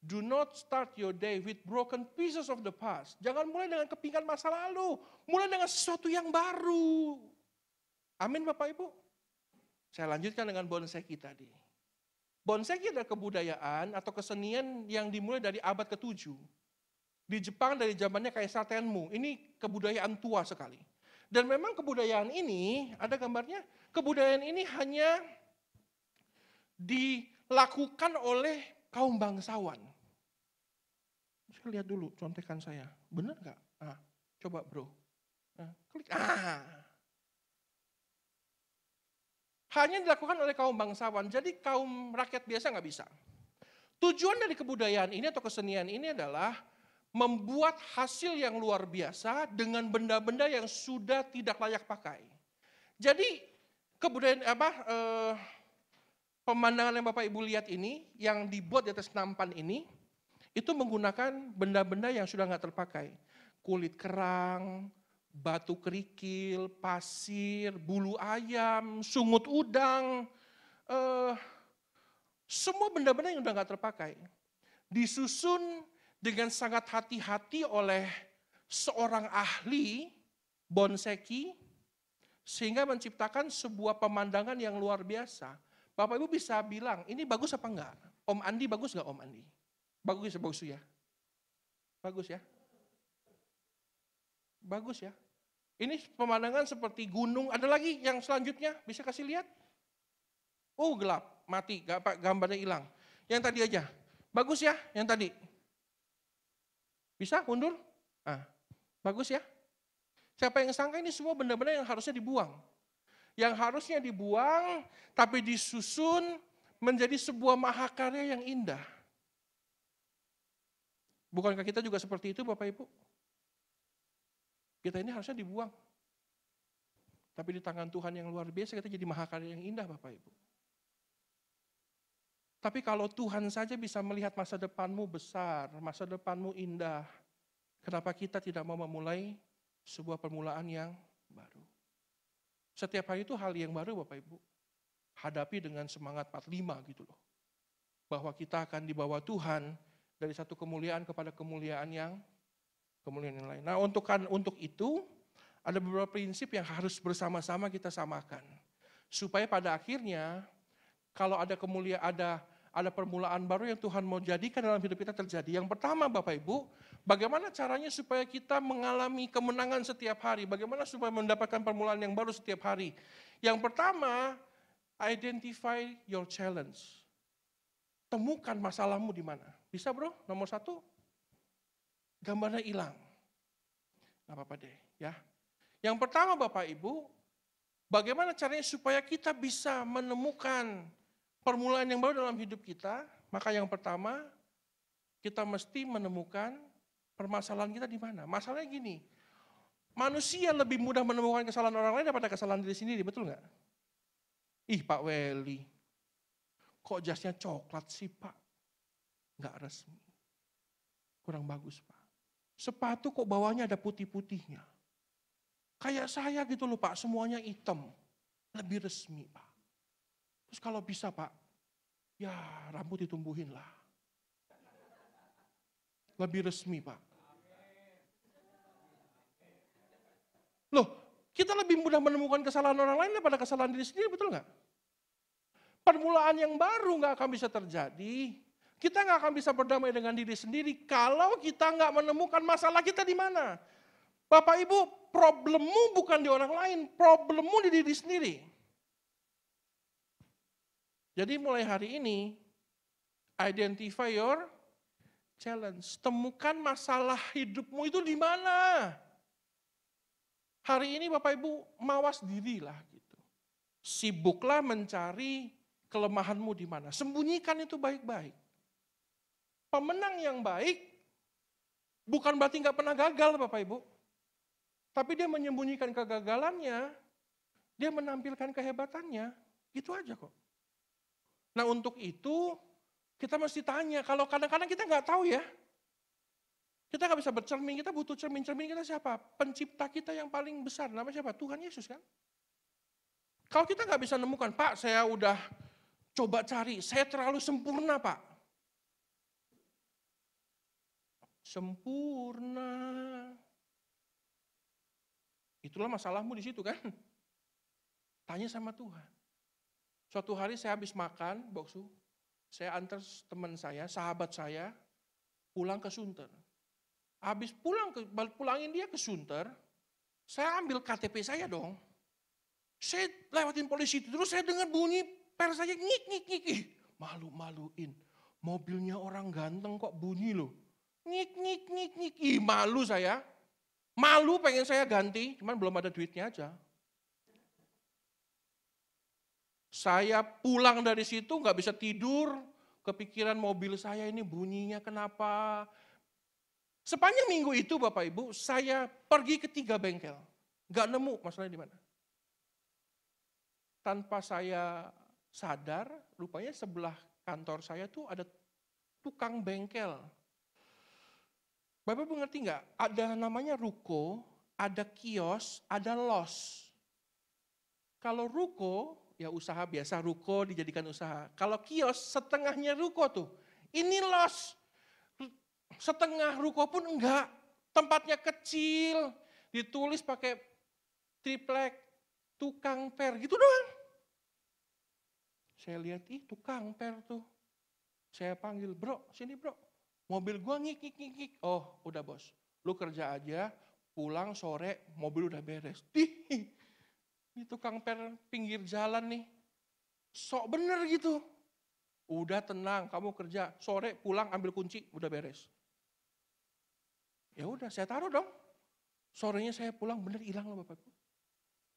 Do not start your day with broken pieces of the past. Jangan mulai dengan kepingan masa lalu. Mulai dengan sesuatu yang baru. Amin Bapak Ibu. Saya lanjutkan dengan bonseki tadi. Bonseki adalah kebudayaan atau kesenian yang dimulai dari abad ke-7. Di Jepang dari zamannya Kaisar Tenmu. Ini kebudayaan tua sekali. Dan memang kebudayaan ini, ada gambarnya, kebudayaan ini hanya dilakukan oleh kaum bangsawan. Saya lihat dulu contekan saya, benar nggak? Coba bro, klik. Hanya dilakukan oleh kaum bangsawan, jadi kaum rakyat biasa nggak bisa. Tujuan dari kebudayaan ini atau kesenian ini adalah membuat hasil yang luar biasa dengan benda-benda yang sudah tidak layak pakai. Jadi kebudayaan pemandangan yang Bapak Ibu lihat ini, yang dibuat di atas nampan ini, itu menggunakan benda-benda yang sudah nggak terpakai. Kulit kerang, batu kerikil, pasir, bulu ayam, sungut udang, semua benda-benda yang sudah nggak terpakai. Disusun dengan sangat hati-hati oleh seorang ahli bonseki, sehingga menciptakan sebuah pemandangan yang luar biasa. Bapak Ibu bisa bilang, ini bagus apa enggak? Om Andi bagus nggak Om Andi? Bagus ya? Bagus ya? Bagus ya? Ini pemandangan seperti gunung, ada lagi yang selanjutnya, bisa kasih lihat? Oh gelap, mati, gambarnya hilang. Yang tadi aja, bagus ya yang tadi? Bisa mundur? Bagus ya? Siapa yang sangka ini semua benda-benda yang harusnya dibuang. Yang harusnya dibuang, tapi disusun menjadi sebuah mahakarya yang indah. Bukankah kita juga seperti itu Bapak Ibu? Kita ini harusnya dibuang. Tapi di tangan Tuhan yang luar biasa kita jadi mahakarya yang indah Bapak Ibu. Tapi kalau Tuhan saja bisa melihat masa depanmu besar, masa depanmu indah, kenapa kita tidak mau memulai sebuah permulaan yang baru? Setiap hari itu hal yang baru Bapak Ibu. Hadapi dengan semangat 45 gitu loh. Bahwa kita akan dibawa Tuhan dari satu kemuliaan kepada kemuliaan yang lain. Nah untuk itu ada beberapa prinsip yang harus bersama-sama kita samakan. Supaya pada akhirnya kalau ada kemuliaan, ada permulaan baru yang Tuhan mau jadikan dalam hidup kita terjadi. Yang pertama Bapak Ibu, bagaimana caranya supaya kita mengalami kemenangan setiap hari? Bagaimana supaya mendapatkan permulaan yang baru setiap hari? Yang pertama, identify your challenge. Temukan masalahmu di mana. Bisa bro, nomor 1, gambarnya hilang. Gak apa-apa deh ya. Yang pertama Bapak Ibu, bagaimana caranya supaya kita bisa menemukan permulaan yang baru dalam hidup kita? Maka yang pertama, kita mesti menemukan permasalahan kita di mana. Masalahnya gini, manusia lebih mudah menemukan kesalahan orang lain daripada kesalahan diri sendiri, betul nggak? Ih Pak Weli, kok jasnya coklat sih Pak? Nggak resmi. Kurang bagus Pak. Sepatu kok bawahnya ada putih-putihnya. Kayak saya gitu loh Pak, semuanya hitam. Lebih resmi Pak. Terus kalau bisa Pak, ya rambut ditumbuhin lah. Lebih resmi Pak. Loh, kita lebih mudah menemukan kesalahan orang lain daripada kesalahan diri sendiri, betul nggak? Permulaan yang baru nggak akan bisa terjadi. Kita nggak akan bisa berdamai dengan diri sendiri kalau kita nggak menemukan masalah kita di mana. Bapak Ibu, problemmu bukan di orang lain, problemmu di diri sendiri. Jadi mulai hari ini, identify your challenge. Temukan masalah hidupmu itu di mana. Hari ini Bapak Ibu mawas dirilah gitu. Sibuklah mencari kelemahanmu di mana. Sembunyikan itu baik-baik. Pemenang yang baik bukan berarti nggak pernah gagal Bapak Ibu. Tapi dia menyembunyikan kegagalannya, dia menampilkan kehebatannya. Gitu aja kok. Nah untuk itu kita mesti tanya, kalau kadang-kadang kita nggak tahu ya. Kita nggak bisa bercermin, kita butuh cermin. Cermin kita siapa? Pencipta kita yang paling besar, namanya siapa? Tuhan Yesus kan? Kalau kita nggak bisa nemukan, Pak saya udah coba cari, saya terlalu sempurna Pak. Sempurna. Itulah masalahmu di situ kan? Tanya sama Tuhan. Suatu hari saya habis makan, Boksu, saya antar teman saya, sahabat saya, pulang ke Sunter. Habis pulangin dia ke Sunter, saya ambil KTP saya dong. Saya lewatin polisi, terus saya dengar bunyi per saya ngik. Malu-maluin. Mobilnya orang ganteng kok bunyi loh. Ngik. Ih malu saya. Malu pengen saya ganti, cuman belum ada duitnya aja. Saya pulang dari situ nggak bisa tidur, kepikiran mobil saya ini bunyinya kenapa. Sepanjang minggu itu Bapak Ibu, saya pergi ke 3 bengkel. Nggak nemu masalahnya di mana. Tanpa saya sadar, rupanya sebelah kantor saya tuh ada tukang bengkel. Bapak Ibu ngerti nggak? Ada namanya ruko, ada kios, ada los. Kalau ruko, ya usaha biasa, ruko dijadikan usaha. Kalau kios, setengahnya ruko tuh. Ini los. Setengah ruko pun enggak. Tempatnya kecil. Ditulis pakai triplek. Tukang per. Gitu doang. Saya lihat, tukang per tuh. Saya panggil, bro, sini bro. Mobil gua ngik. Oh, udah bos. Lu kerja aja, pulang sore, mobil udah beres. Ini tukang per pinggir jalan nih. Sok bener gitu. Udah tenang, kamu kerja. Sore pulang ambil kunci, udah beres. Ya udah, saya taruh dong. Sorenya saya pulang, bener hilang loh Bapak.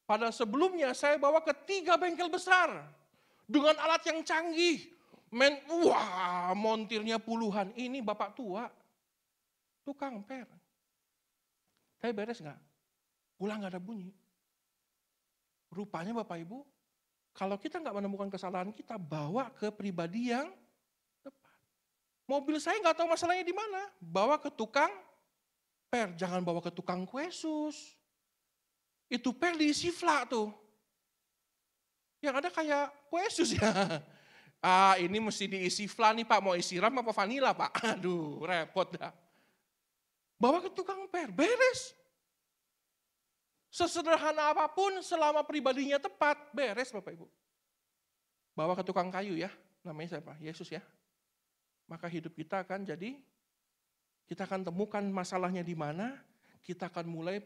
Padahal sebelumnya saya bawa ke 3 bengkel besar. Dengan alat yang canggih. Wah, montirnya puluhan. Ini bapak tua. Tukang per. Saya beres nggak? Pulang nggak ada bunyi. Rupanya Bapak Ibu, kalau kita nggak menemukan kesalahan kita, bawa ke pribadi yang tepat. Mobil saya nggak tahu masalahnya di mana. Bawa ke tukang per, jangan bawa ke tukang kue sus. Itu per diisi flak tuh. Yang ada kayak kue sus ya. Ini mesti diisi flan nih Pak, mau isi ram apa vanila Pak? Aduh, repot dah. Bawa ke tukang per, beres. Sesederhana apapun selama pribadinya tepat, beres Bapak Ibu. Bawa ke tukang kayu ya, namanya siapa? Yesus ya. Maka hidup kita akan jadi, kita akan temukan masalahnya di mana, kita akan mulai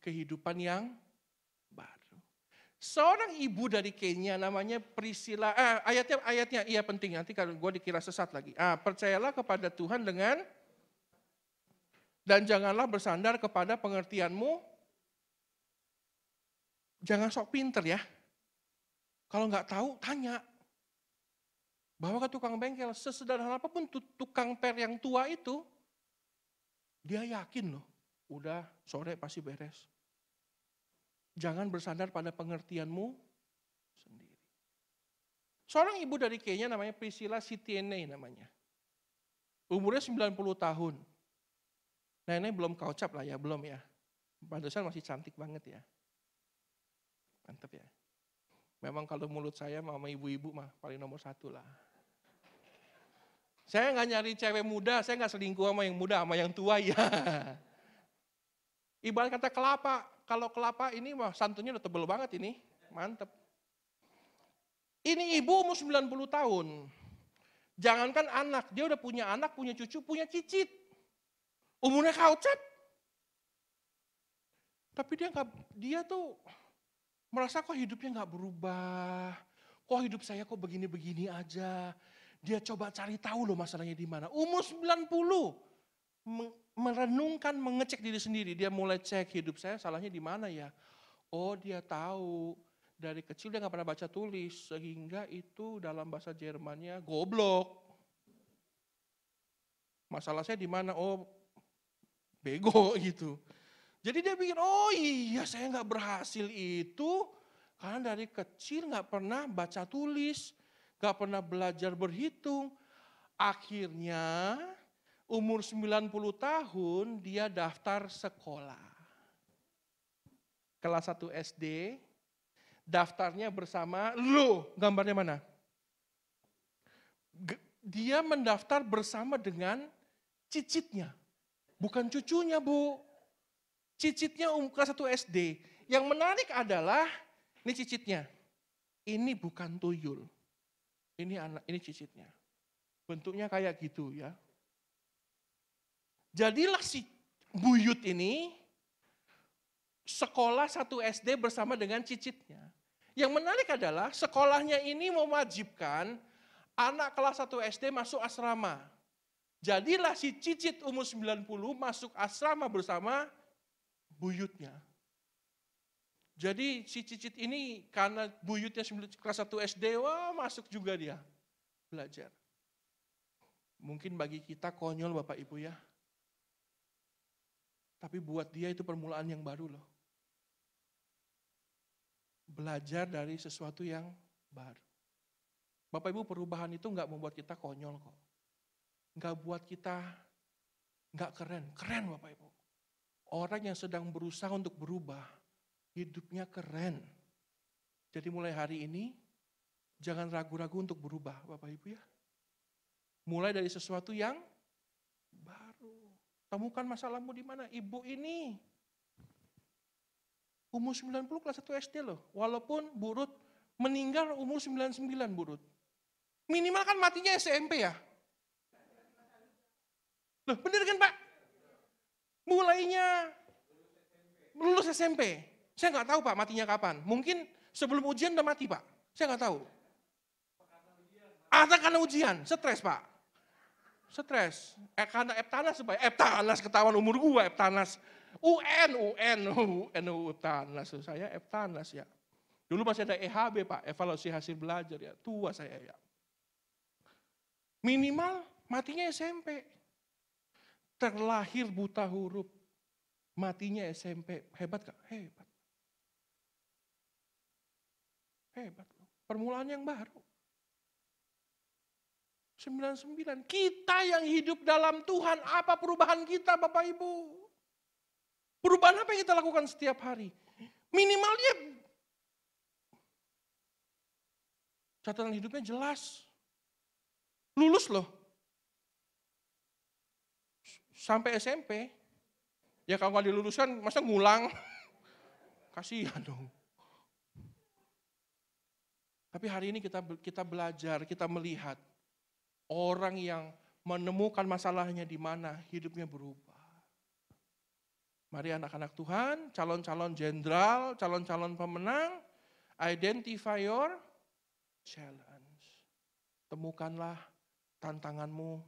kehidupan yang baru. Seorang ibu dari Kenya namanya Priscilla, ayatnya iya penting, nanti kalau gue dikira sesat lagi. Percayalah kepada Tuhan dan janganlah bersandar kepada pengertianmu. Jangan sok pinter ya. Kalau nggak tahu, tanya. Bawa ke tukang bengkel, sesederhana apapun tukang per yang tua itu, dia yakin loh, udah sore pasti beres. Jangan bersandar pada pengertianmu sendiri. Seorang ibu dari Kenya namanya Priscilla Sitiene namanya. Umurnya 90 tahun. Nenek belum kaucap lah ya, belum ya. Pantesan masih cantik banget ya. Mantap ya. Memang kalau mulut saya sama ibu-ibu mah paling nomor 1 lah. Saya nggak nyari cewek muda, saya nggak selingkuh sama yang muda, sama yang tua ya. Ibarat kata kelapa, kalau kelapa ini mah santunnya udah tebel banget ini, mantep. Ini ibu umur 90 tahun. Jangankan anak, dia udah punya anak, punya cucu, punya cicit. Umurnya kaucap. Tapi dia tuh merasa kok hidupnya nggak berubah. Kok hidup saya kok begini-begini aja. Dia coba cari tahu loh masalahnya di mana. Umur 90, merenungkan, mengecek diri sendiri. Dia mulai cek hidup saya salahnya di mana ya. Oh dia tahu, dari kecil dia gak pernah baca tulis. Sehingga itu dalam bahasa Jermannya goblok. Masalah saya di mana? Oh bego gitu. Jadi dia pikir, oh iya saya gak berhasil itu karena dari kecil gak pernah baca tulis, gak pernah belajar berhitung. Akhirnya umur 90 tahun dia daftar sekolah. Kelas 1 SD, daftarnya bersama, loh gambarnya mana? Dia mendaftar bersama dengan cicitnya. Bukan cucunya Bu. Cicitnya kelas 1 SD. Yang menarik adalah, ini cicitnya. Ini bukan tuyul. Ini cicitnya. Bentuknya kayak gitu ya. Jadilah si buyut ini sekolah 1 SD bersama dengan cicitnya. Yang menarik adalah sekolahnya ini mewajibkan anak kelas 1 SD masuk asrama. Jadilah si cicit umur 90 masuk asrama bersama buyutnya. Jadi si cicit ini karena buyutnya kelas 1 SD, wah masuk juga dia belajar. Mungkin bagi kita konyol Bapak Ibu ya. Tapi buat dia itu permulaan yang baru loh. Belajar dari sesuatu yang baru. Bapak Ibu perubahan itu enggak membuat kita konyol kok. Enggak buat kita enggak keren. Keren Bapak Ibu. Orang yang sedang berusaha untuk berubah, hidupnya keren. Jadi mulai hari ini, jangan ragu-ragu untuk berubah Bapak Ibu ya. Mulai dari sesuatu yang baru. Temukan masalahmu di mana. Ibu ini umur 90 kelas 1 SD loh. Walaupun Burut meninggal umur 99 Burut. Minimal kan matinya SMP ya. Loh bener kan Pak? Mulainya lulus SMP. Saya nggak tahu Pak matinya kapan. Mungkin sebelum ujian udah mati Pak. Saya nggak tahu. Atau karena ujian, stres Pak. Stres. Karena Eptanas supaya Eptanas ketahuan umur gua Eptanas. UN Eptanas. Saya Eptanas ya. Dulu masih ada EHB Pak, evaluasi hasil belajar ya. Tua saya ya. Minimal matinya SMP. Terlahir buta huruf. Matinya SMP. Hebat gak? Hebat. Hebat. Permulaan yang baru. 99. Kita yang hidup dalam Tuhan, apa perubahan kita Bapak Ibu? Perubahan apa yang kita lakukan setiap hari? Minimal dia catatan hidupnya jelas. Lulus loh. Sampai SMP. Ya kalau nggak diluluskan, masa ngulang? Kasihan dong. Tapi hari ini kita belajar, kita melihat orang yang menemukan masalahnya di mana hidupnya berubah. Mari anak-anak Tuhan, calon-calon jenderal, calon-calon pemenang, identify your challenge. Temukanlah tantanganmu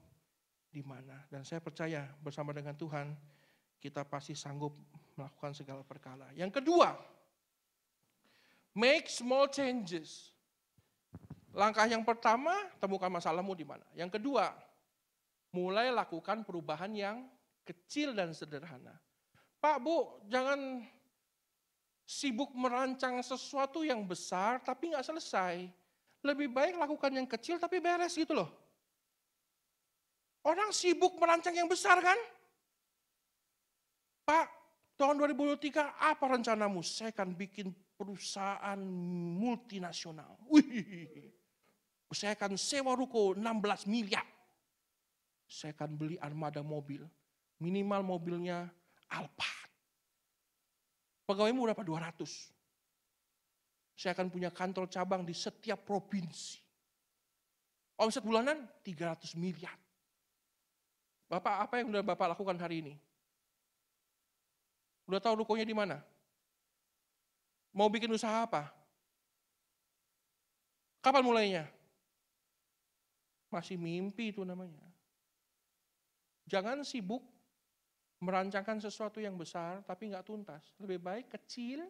di mana. Dan saya percaya bersama dengan Tuhan, kita pasti sanggup melakukan segala perkara. Yang kedua, make small changes. Langkah yang pertama, temukan masalahmu di mana. Yang kedua, mulai lakukan perubahan yang kecil dan sederhana. Pak, Bu, jangan sibuk merancang sesuatu yang besar tapi nggak selesai. Lebih baik lakukan yang kecil tapi beres gitu loh. Orang sibuk merancang yang besar kan? Pak, tahun 2023 apa rencanamu? Saya akan bikin perusahaan multinasional. Wih, saya akan sewa ruko 16 miliar. Saya akan beli armada mobil. Minimal mobilnya Alphard. Pegawaimu berapa? 200. Saya akan punya kantor cabang di setiap provinsi. Omset bulanan 300 miliar. Bapak, apa yang udah Bapak lakukan hari ini? Udah tahu rukonya di mana? Mau bikin usaha apa? Kapan mulainya? Masih mimpi itu namanya. Jangan sibuk merancangkan sesuatu yang besar tapi nggak tuntas. Lebih baik kecil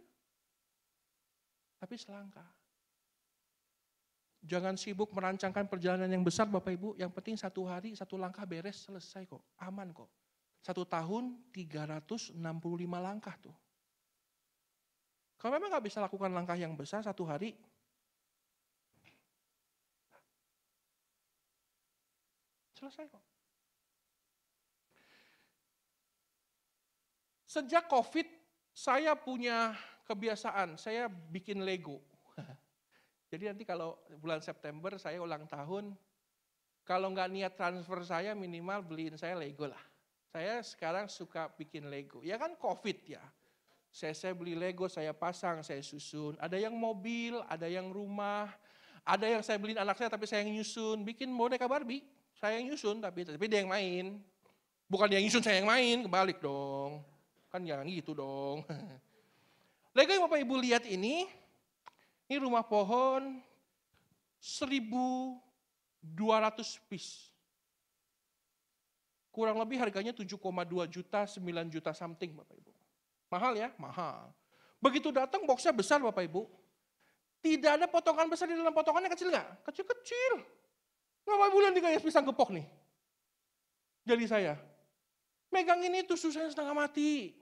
tapi selangkah. Jangan sibuk merancangkan perjalanan yang besar Bapak Ibu. Yang penting 1 hari, 1 langkah beres, selesai kok. Aman kok. 1 tahun 365 langkah tuh. Kalau memang nggak bisa lakukan langkah yang besar 1 hari, selesai kok. Sejak COVID, saya punya kebiasaan, saya bikin Lego. Jadi nanti kalau bulan September saya ulang tahun, kalau nggak niat transfer saya minimal beliin saya Lego lah. Saya sekarang suka bikin Lego. Ya kan COVID ya. Saya beli Lego, saya pasang, saya susun. Ada yang mobil, ada yang rumah, ada yang saya beliin anak saya tapi saya yang nyusun. Bikin boneka Barbie, saya yang nyusun tapi dia yang main. Bukan dia yang nyusun, saya yang main, kebalik dong. Kan jangan gitu dong. Lego yang Bapak Ibu lihat ini rumah pohon 1.200 piece. Kurang lebih harganya 7,2 juta, 9 juta something Bapak Ibu. Mahal ya? Mahal. Begitu datang boxnya besar Bapak Ibu. Tidak ada potongan besar di dalam, potongannya kecil nggak? Kecil-kecil. Bapak Ibu lihat nih kayak pisang gepok nih. Jadi saya. Megang ini tuh susahnya setengah mati.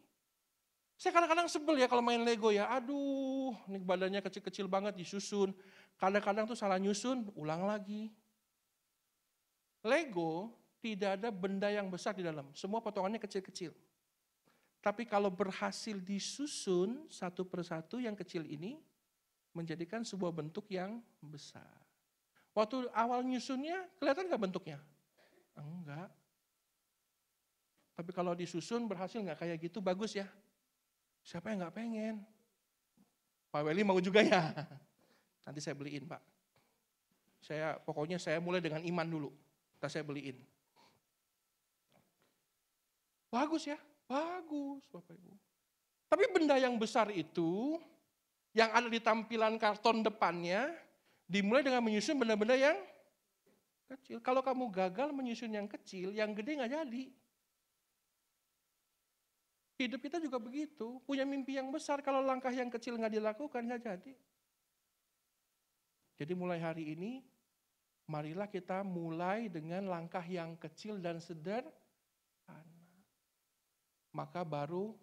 Saya kadang-kadang sebel ya kalau main Lego ya. Aduh, ini badannya kecil-kecil banget disusun. Kadang-kadang tuh salah nyusun, ulang lagi. Lego tidak ada benda yang besar di dalam. Semua potongannya kecil-kecil. Tapi kalau berhasil disusun satu persatu yang kecil ini, menjadikan sebuah bentuk yang besar. Waktu awal nyusunnya, kelihatan nggak bentuknya? Enggak. Tapi kalau disusun berhasil nggak kayak gitu, bagus ya. Siapa yang nggak pengen? Pak Weli mau juga ya? Nanti saya beliin Pak. Pokoknya saya mulai dengan iman dulu. Nanti saya beliin. Bagus ya? Bagus Bapak Ibu. Tapi benda yang besar itu, yang ada di tampilan karton depannya, dimulai dengan menyusun benda-benda yang kecil. Kalau kamu gagal menyusun yang kecil, yang gede nggak jadi. Hidup kita juga begitu, punya mimpi yang besar, kalau langkah yang kecil nggak dilakukan, nggak jadi. Jadi mulai hari ini, marilah kita mulai dengan langkah yang kecil dan sederhana. Maka baru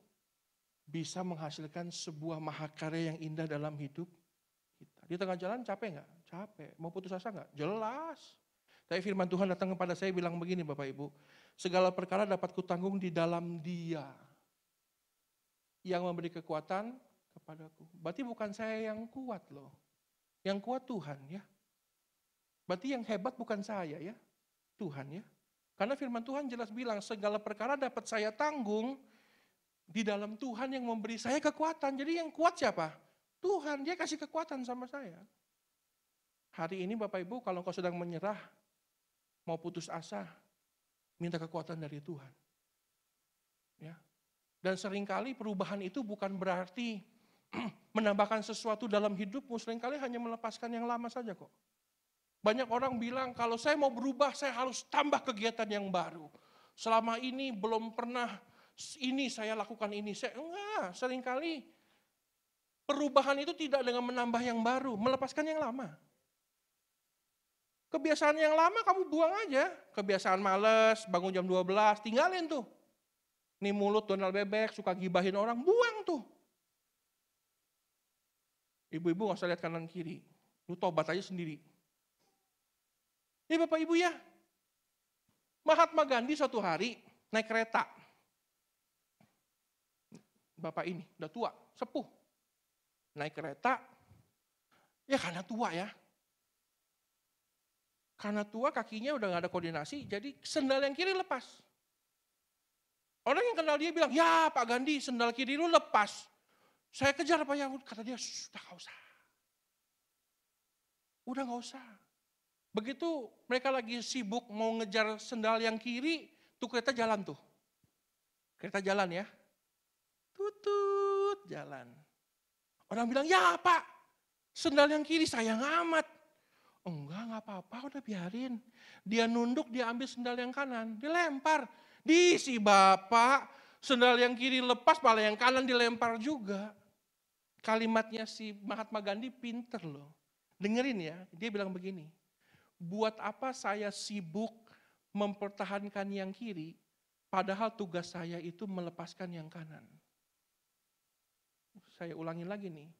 bisa menghasilkan sebuah mahakarya yang indah dalam hidup kita. Di tengah jalan capek nggak? Capek. Mau putus asa nggak? Jelas. Tapi firman Tuhan datang kepada saya bilang begini Bapak Ibu, segala perkara dapat kutanggung di dalam Dia yang memberi kekuatan kepadaku. Berarti bukan saya yang kuat loh. Yang kuat Tuhan ya. Berarti yang hebat bukan saya ya. Tuhan ya. Karena firman Tuhan jelas bilang segala perkara dapat saya tanggung di dalam Tuhan yang memberi saya kekuatan. Jadi yang kuat siapa? Tuhan, Dia kasih kekuatan sama saya. Hari ini Bapak Ibu kalau kau sedang menyerah, mau putus asa, minta kekuatan dari Tuhan. Ya. Dan seringkali perubahan itu bukan berarti menambahkan sesuatu dalam hidupmu, seringkali hanya melepaskan yang lama saja kok. Banyak orang bilang kalau saya mau berubah saya harus tambah kegiatan yang baru. Selama ini belum pernah ini saya lakukan ini. Enggak, seringkali perubahan itu tidak dengan menambah yang baru, melepaskan yang lama. Kebiasaan yang lama kamu buang aja. Kebiasaan males, bangun jam 12, tinggalin tuh. Nih mulut donal bebek, suka gibahin orang, buang tuh. Ibu-ibu gak usah lihat kanan kiri. Lu tobat aja sendiri. Bapak Ibu ya, Mahatma Gandhi suatu hari naik kereta. Bapak ini udah tua, sepuh. Naik kereta, ya karena tua ya. Karena tua kakinya udah gak ada koordinasi, jadi sendal yang kiri lepas. Orang yang kenal dia bilang, ya Pak Gandhi sendal kiri lu lepas. Saya kejar Pak Yahud, kata dia, sudah gak usah. Udah gak usah. Begitu mereka lagi sibuk mau ngejar sendal yang kiri, tuh kereta jalan tuh. Kereta jalan ya. Tutut jalan. Orang bilang, ya Pak, sendal yang kiri sayang amat. Enggak, nggak apa-apa, udah biarin. Dia nunduk, dia ambil sendal yang kanan, dilempar. Di si bapak, sendal yang kiri lepas, malah yang kanan dilempar juga. Kalimatnya si Mahatma Gandhi pinter loh. Dengerin ya, dia bilang begini. Buat apa saya sibuk mempertahankan yang kiri, padahal tugas saya itu melepaskan yang kanan. Saya ulangi lagi nih.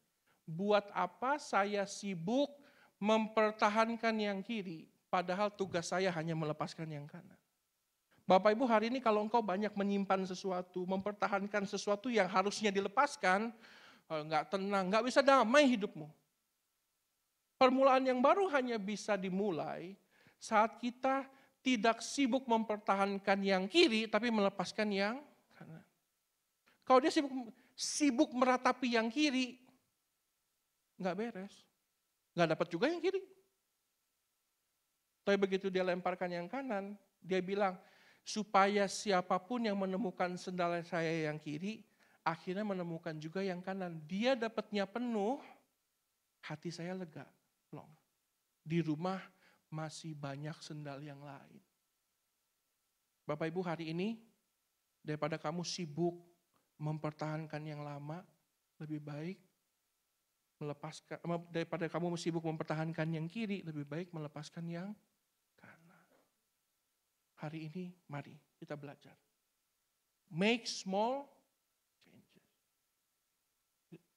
Buat apa saya sibuk mempertahankan yang kiri, padahal tugas saya hanya melepaskan yang kanan. Bapak Ibu, hari ini kalau engkau banyak menyimpan sesuatu, mempertahankan sesuatu yang harusnya dilepaskan, nggak tenang, nggak bisa damai hidupmu. Permulaan yang baru hanya bisa dimulai saat kita tidak sibuk mempertahankan yang kiri, tapi melepaskan yang kanan. Kalau dia sibuk meratapi yang kiri, nggak beres. Nggak dapat juga yang kiri. Tapi begitu dia lemparkan yang kanan, dia bilang, supaya siapapun yang menemukan sendal saya yang kiri, akhirnya menemukan juga yang kanan. Dia dapatnya penuh, hati saya lega. Long. Di rumah masih banyak sendal yang lain. Bapak Ibu, hari ini, daripada kamu sibuk mempertahankan yang lama, lebih baik melepaskan, daripada kamu sibuk mempertahankan yang kiri, lebih baik melepaskan yang kanan. Hari ini mari kita belajar. Make small changes.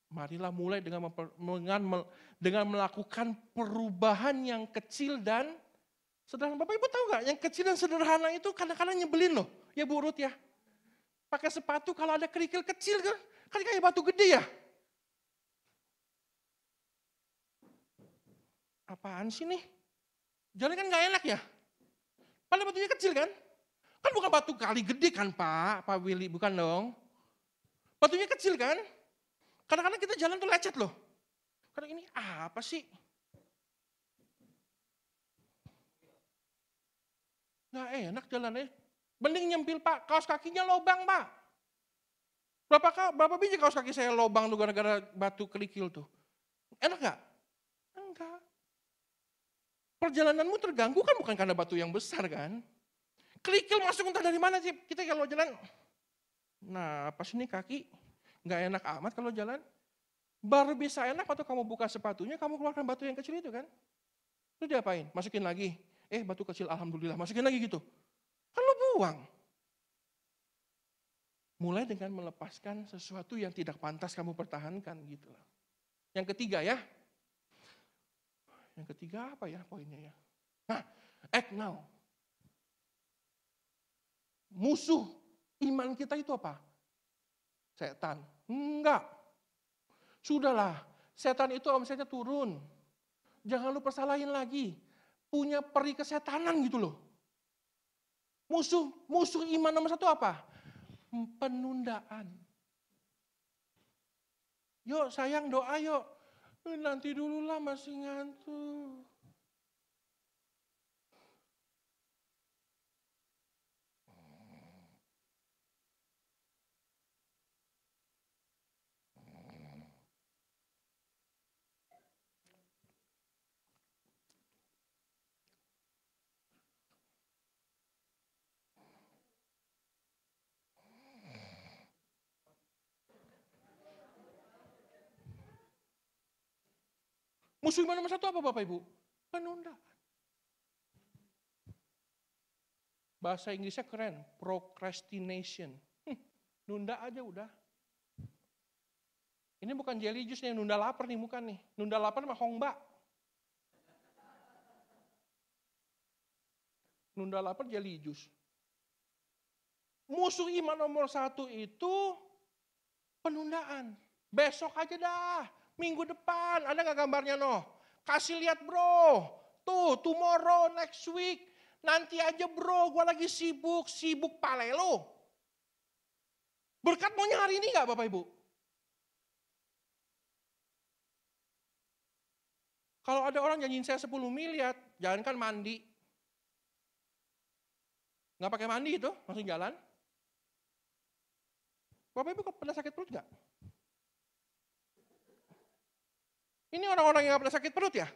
Marilah mulai dengan melakukan perubahan yang kecil dan sederhana. Bapak Ibu tahu gak, yang kecil dan sederhana itu kadang-kadang nyebelin loh. Ya Bu Ruth ya. Pakai sepatu kalau ada kerikil kecil kan kayak batu gede ya. Apaan sih nih? Jalan kan gak enak ya? Padahal batunya kecil kan? Kan bukan batu kali gede kan Pak Willy, bukan dong. Batunya kecil kan? Kadang-kadang kita jalan tuh lecet loh. Kadang ini apa sih? Gak enak jalannya. Mending nyempil Pak, kaos kakinya lobang Pak. Berapa biji kaos kaki saya lobang tuh gara-gara batu kerikil tuh? Enak gak? Enggak. Perjalananmu terganggu kan bukan karena batu yang besar kan. Kerikil masuk entah dari mana sih. Kita kalau jalan, nah pas ini kaki gak enak amat kalau jalan. Baru bisa enak waktu kamu buka sepatunya, kamu keluarkan batu yang kecil itu kan. Itu diapain? Masukin lagi. Batu kecil alhamdulillah, masukin lagi gitu. Kan lo buang. Mulai dengan melepaskan sesuatu yang tidak pantas kamu pertahankan gitu. Yang ketiga ya. Yang ketiga apa ya poinnya ya? Nah, act now. Musuh iman kita itu apa? Setan. Enggak. Sudahlah, setan itu omsetnya turun. Jangan lu persalahin lagi. Punya peri kesetanan gitu loh. Musuh iman nomor satu apa? Penundaan. Yuk sayang doa yuk. Nanti dulu lah masih ngantuk. Musuh iman nomor satu apa Bapak Ibu? Penundaan. Bahasa Inggrisnya keren, procrastination. Nunda aja udah. Ini bukan jelly juice yang nunda lapar nih, bukan nih. Nunda lapar mah hongba. Nunda lapar jelly juice. Musuh iman nomor satu itu penundaan. Besok aja dah, minggu depan. Ada gak gambarnya no? Kasih lihat bro. Tuh, tomorrow, next week. Nanti aja bro, gue lagi sibuk pale lo. Berkat maunya hari ini gak Bapak Ibu? Kalau ada orang janjiin saya 10 miliar, jangankan mandi. Gak pakai mandi itu, langsung jalan. Bapak Ibu pernah sakit perut gak? Ini orang-orang yang gak pernah sakit perut ya?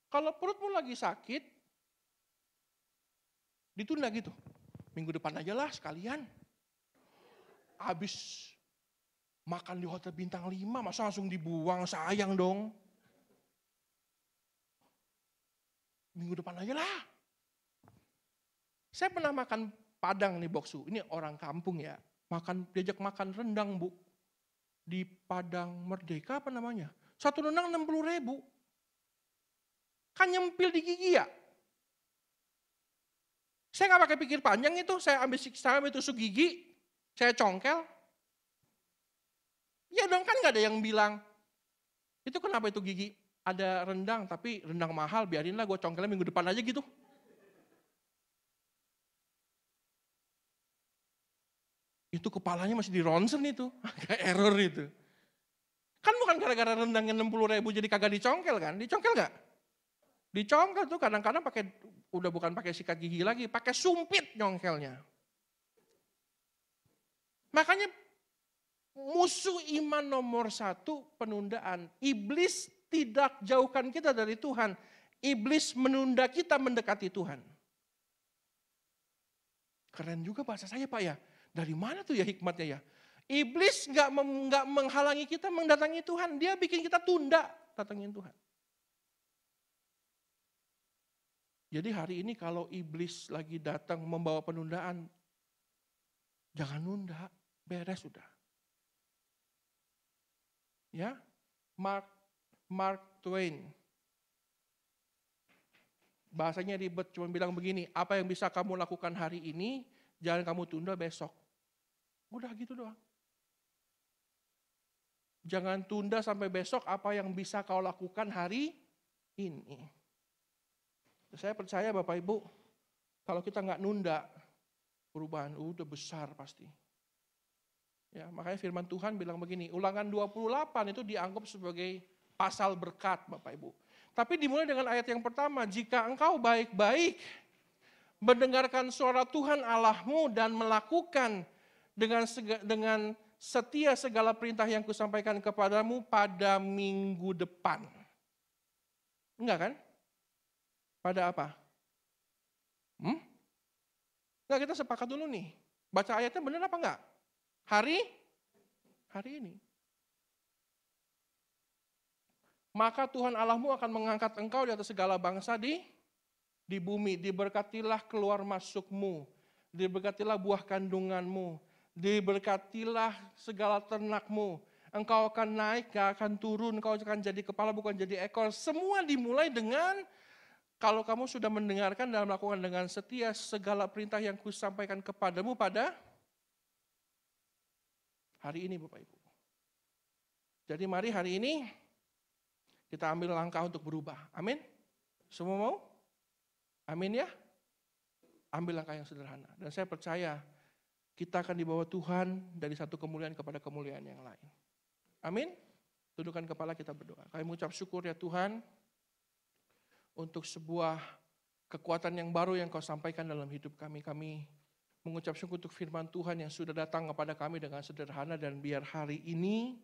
Kalau perutmu lagi sakit, ditunda gitu. Minggu depan aja lah sekalian. Habis makan di hotel bintang 5, masa langsung dibuang, sayang dong. Minggu depan aja lah. Saya pernah makan Padang nih Boksu, ini orang kampung ya. Diajak makan rendang Bu. Di Padang Merdeka apa namanya? Satu rendang 60.000. Kan nyempil di gigi ya. Saya nggak pakai pikir panjang itu, saya ambil tusuk gigi, saya congkel. Ya dong, kan nggak ada yang bilang, itu kenapa itu gigi ada rendang, tapi rendang mahal, biarinlah gue congkelnya minggu depan aja gitu. Itu kepalanya masih di ronsen itu, agak error itu. Kan bukan gara-gara rendangnya 60.000 jadi kagak dicongkel kan, dicongkel nggak? Dicongkel tuh kadang-kadang udah bukan pakai sikat gigi lagi, pakai sumpit nyongkelnya. Makanya musuh iman nomor 1 penundaan. Iblis tidak jauhkan kita dari Tuhan. Iblis menunda kita mendekati Tuhan. Keren juga bahasa saya Pak ya. Dari mana tuh ya hikmatnya ya? Iblis nggak menghalangi kita mendatangi Tuhan. Dia bikin kita tunda datangin Tuhan. Jadi hari ini kalau iblis lagi datang membawa penundaan, jangan nunda, beres sudah. Ya, Mark Twain. Bahasanya ribet, cuma bilang begini, apa yang bisa kamu lakukan hari ini, jangan kamu tunda besok. Udah gitu doang. Jangan tunda sampai besok apa yang bisa kau lakukan hari ini. Saya percaya Bapak Ibu, kalau kita nggak nunda, perubahan udah besar pasti. Ya, makanya firman Tuhan bilang begini, Ulangan 28 itu dianggap sebagai pasal berkat Bapak Ibu. Tapi dimulai dengan ayat yang pertama, jika engkau baik-baik mendengarkan suara Tuhan Allahmu dan melakukan dengan setia segala perintah yang kusampaikan kepadamu pada minggu depan. Enggak kan? Pada apa? Enggak, kita sepakat dulu nih. Baca ayatnya benar apa enggak? Hari ini. Maka Tuhan Allahmu akan mengangkat engkau di atas segala bangsa di bumi. Diberkatilah keluar masukmu. Diberkatilah buah kandunganmu. Diberkatilah segala ternakmu. Engkau akan naik, gak akan turun. Engkau akan jadi kepala, bukan jadi ekor. Semua dimulai dengan kalau kamu sudah mendengarkan dan melakukan dengan setia segala perintah yang kusampaikan kepadamu pada hari ini Bapak Ibu. Jadi mari hari ini kita ambil langkah untuk berubah. Amin? Semua mau? Amin ya? Ambil langkah yang sederhana. Dan saya percaya kita akan dibawa Tuhan dari satu kemuliaan kepada kemuliaan yang lain. Amin? Tundukkan kepala, kita berdoa. Kami mengucap syukur ya Tuhan, untuk sebuah kekuatan yang baru yang Kau sampaikan dalam hidup kami. Kami mengucap syukur untuk firman Tuhan yang sudah datang kepada kami dengan sederhana, dan biar hari ini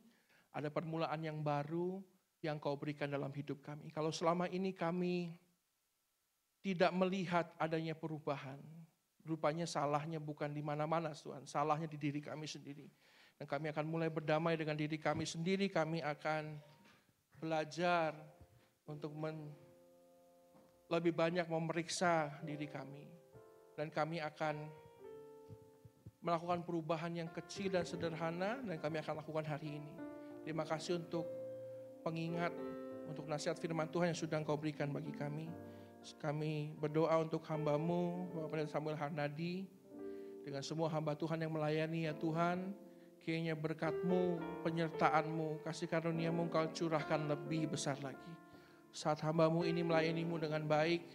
ada permulaan yang baru yang Kau berikan dalam hidup kami. Kalau selama ini kami tidak melihat adanya perubahan, rupanya salahnya bukan di mana-mana Tuhan, salahnya di diri kami sendiri. Dan kami akan mulai berdamai dengan diri kami sendiri, kami akan belajar untuk lebih banyak memeriksa diri kami. Dan kami akan melakukan perubahan yang kecil dan sederhana, dan kami akan lakukan hari ini. Terima kasih untuk pengingat, untuk nasihat firman Tuhan yang sudah Engkau berikan bagi kami. Kami berdoa untuk hamba-Mu, Bapak Pendeta Samuel Harnadi, dengan semua hamba Tuhan yang melayani ya Tuhan. Kiranya berkat-Mu, penyertaan-Mu, kasih karunia-Mu Engkau curahkan lebih besar lagi. Saat hamba-Mu ini melayani-Mu dengan baik,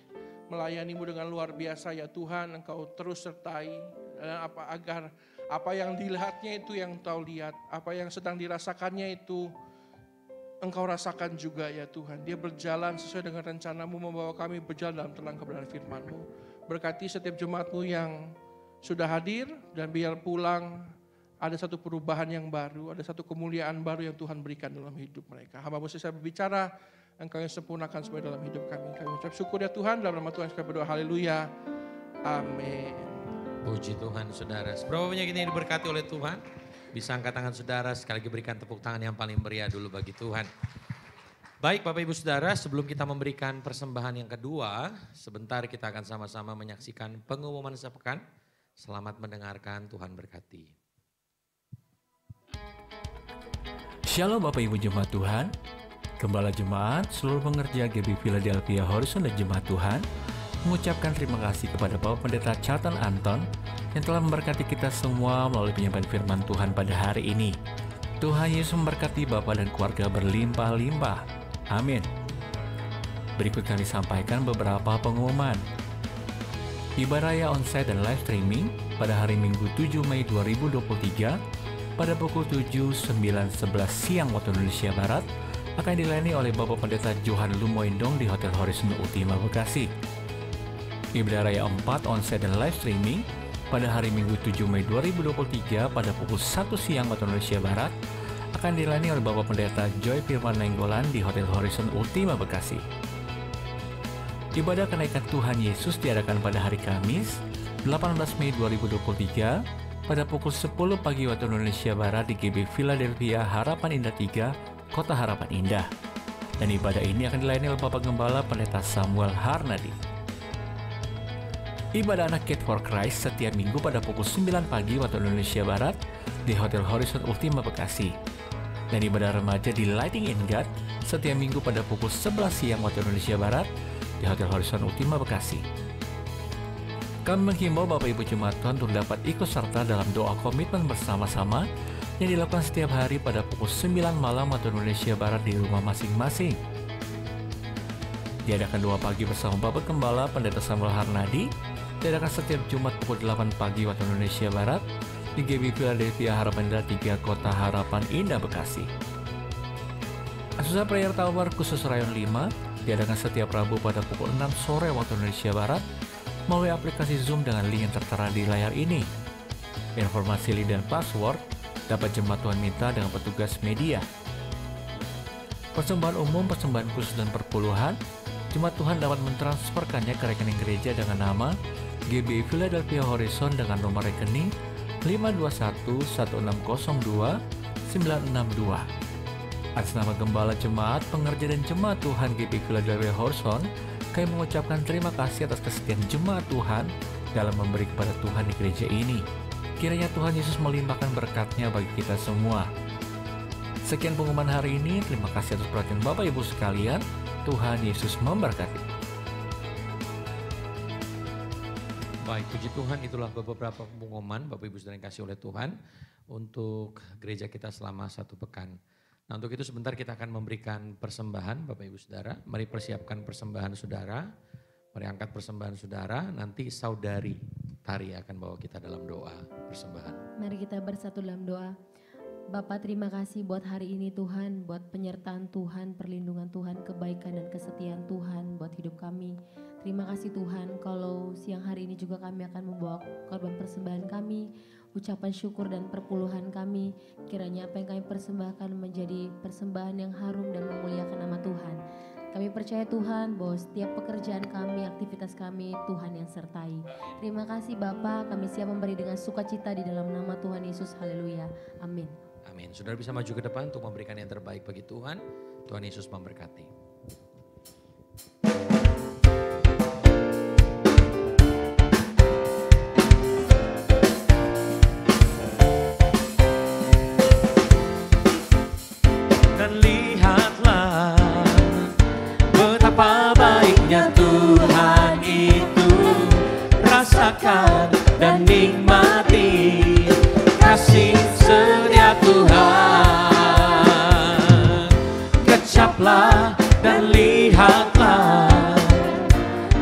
melayani-Mu dengan luar biasa ya Tuhan, Engkau terus sertai. Dan agar apa yang dilihatnya itu yang Engkau lihat, apa yang sedang dirasakannya itu Engkau rasakan juga ya Tuhan. Dia berjalan sesuai dengan rencana-Mu, membawa kami berjalan dalam terang kebenaran firman-Mu. Berkati setiap jemaat-Mu yang sudah hadir, dan biar pulang ada satu perubahan yang baru, ada satu kemuliaan baru yang Tuhan berikan dalam hidup mereka. Hamba-Mu saya berbicara Engkau yang sempurnakan semua dalam hidup kami. Kami ucap syukur ya Tuhan, dalam nama Tuhan kami berdoa, haleluya. Amin. Puji Tuhan saudara. Seberapa banyak ini diberkati oleh Tuhan? Bisa angkat tangan saudara, sekali lagi berikan tepuk tangan yang paling meriah dulu bagi Tuhan. Baik Bapak Ibu Saudara, sebelum kita memberikan persembahan yang kedua, sebentar kita akan sama-sama menyaksikan pengumuman sepekan. Selamat mendengarkan, Tuhan berkati. Shalom Bapak Ibu Jemaat Tuhan, Gembala Jemaat, seluruh pengerja GB Philadelphia Horizon dan Jemaat Tuhan, mengucapkan terima kasih kepada Bapak Pendeta Charlton Anton yang telah memberkati kita semua melalui penyampaian firman Tuhan pada hari ini. Tuhan Yesus memberkati Bapak dan keluarga berlimpah-limpah. Amin. Berikut kami sampaikan beberapa pengumuman. Ibadah raya onsite dan live streaming pada hari Minggu 7 Mei 2023 pada pukul 7, 9, 11 siang waktu Indonesia Barat akan dilayani oleh Bapak Pendeta Johan Lumoindong di Hotel Horizon Ultima Bekasi. Ibadah raya 4 onsite dan live streaming pada hari Minggu 7 Mei 2023 pada pukul 1 siang waktu Indonesia Barat akan dilayani oleh Bapak Pendeta Joy Firman Nainggolan di Hotel Horizon Ultima Bekasi. Ibadah kenaikan Tuhan Yesus diadakan pada hari Kamis 18 Mei 2023 pada pukul 10 pagi waktu Indonesia Barat di GB Philadelphia Harapan Indah 3, Kota Harapan Indah. Dan ibadah ini akan dilayani oleh Bapak Gembala Pendeta Samuel Harnadi. Ibadah anak Kid for Christ setiap minggu pada pukul 9 pagi waktu Indonesia Barat di Hotel Horizon Ultima Bekasi. Dan ibadah remaja di Lighting in God setiap minggu pada pukul 11 siang waktu Indonesia Barat di Hotel Horizon Ultima Bekasi. Kami menghimbau Bapak Ibu Jemaat Tuhan untuk dapat ikut serta dalam doa komitmen bersama-sama yang dilakukan setiap hari pada pukul 9 malam waktu Indonesia Barat di rumah masing-masing. Diadakan doa pagi bersama Bapak Gembala Pendeta Samuel Harnadi, diadakan setiap Jumat pukul 8 pagi waktu Indonesia Barat di GB Philadelphia Harapan Indah 3, Kota Harapan Indah Bekasi. Asusah Prayer Tower khusus Rayon 5 diadakan setiap Rabu pada pukul 6 sore waktu Indonesia Barat melalui aplikasi Zoom dengan link yang tertera di layar ini. Informasi link dan password dapat Jemaat Tuhan minta dengan petugas media. Persembahan umum, persembahan khusus dan perpuluhan, Jemaat Tuhan dapat mentransferkannya ke rekening gereja dengan nama GB Philadelphia Horizon dengan nomor rekening 5211602 962. Atas nama Gembala Jemaat, Pengerja dan Jemaat Tuhan GB Philadelphia Horizon, kami mengucapkan terima kasih atas kesetiaan Jemaat Tuhan dalam memberi kepada Tuhan di gereja ini. Kiranya Tuhan Yesus melimpahkan berkat-Nya bagi kita semua. Sekian pengumuman hari ini, terima kasih atas perhatian Bapak Ibu sekalian. Tuhan Yesus memberkati. Baik, puji Tuhan, itulah beberapa pengumuman Bapak Ibu Saudara yang kasih oleh Tuhan untuk gereja kita selama 1 pekan. Nah, untuk itu sebentar kita akan memberikan persembahan Bapak Ibu Saudara. Mari persiapkan persembahan saudara, mari angkat persembahan saudara, nanti saudari Tari akan bawa kita dalam doa persembahan. Mari kita bersatu dalam doa. Bapa, terima kasih buat hari ini Tuhan, buat penyertaan Tuhan, perlindungan Tuhan, kebaikan dan kesetiaan Tuhan buat hidup kami. Terima kasih Tuhan, kalau siang hari ini juga kami akan membawa korban persembahan kami, ucapan syukur dan perpuluhan kami. Kiranya apa yang kami persembahkan menjadi persembahan yang harum dan memuliakan nama Tuhan. Kami percaya Tuhan bahwa setiap pekerjaan kami, aktivitas kami, Tuhan yang sertai. Terima kasih Bapa, kami siap memberi dengan sukacita di dalam nama Tuhan Yesus. Haleluya. Amin. Amin. Saudara bisa maju ke depan untuk memberikan yang terbaik bagi Tuhan. Tuhan Yesus memberkati. Dan lihatlah betapa baiknya Tuhan itu. Rasakan dan nikmati kasih setia Tuhan. Kecaplah dan lihatlah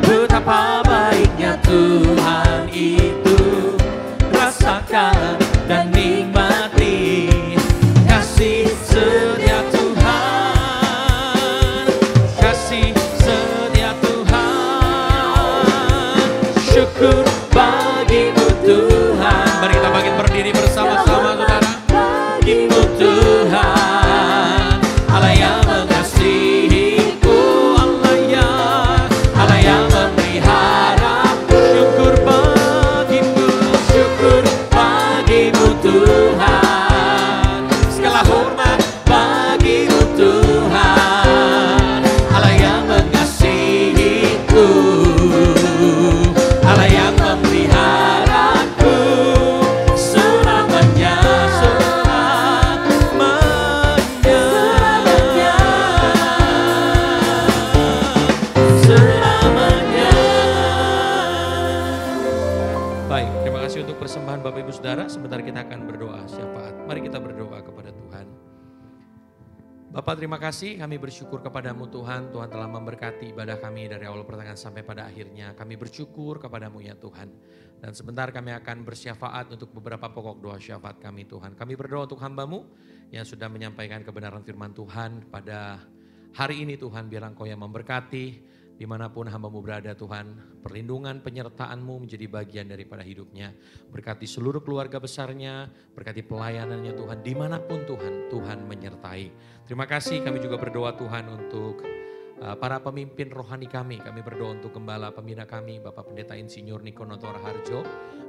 betapa baiknya Tuhan itu. Rasakan dan nikmati kasih setia Tuhan. Kasih setia Tuhan. Syukur bagimu Tuhan. untuk persembahan Bapak Ibu Saudara, sebentar kita akan berdoa syafaat. Mari kita berdoa kepada Tuhan. Bapak, terima kasih, kami bersyukur kepadamu Tuhan. Tuhan telah memberkati ibadah kami dari awal pertengahan sampai pada akhirnya. Kami bersyukur kepadamu ya Tuhan. Dan sebentar kami akan bersyafaat untuk beberapa pokok doa syafaat kami Tuhan. Kami berdoa untuk hamba-Mu yang sudah menyampaikan kebenaran firman Tuhan pada hari ini Tuhan. Biar Engkau yang memberkati dimanapun hamba-Mu berada Tuhan. Perlindungan penyertaan-Mu menjadi bagian daripada hidupnya. Berkati seluruh keluarga besarnya, berkati pelayanannya Tuhan. Dimanapun Tuhan menyertai. Terima kasih, kami juga berdoa Tuhan untuk para pemimpin rohani kami. Kami berdoa untuk gembala pembina kami, Bapak Pendeta Insinyur Niko Noto Raharjo,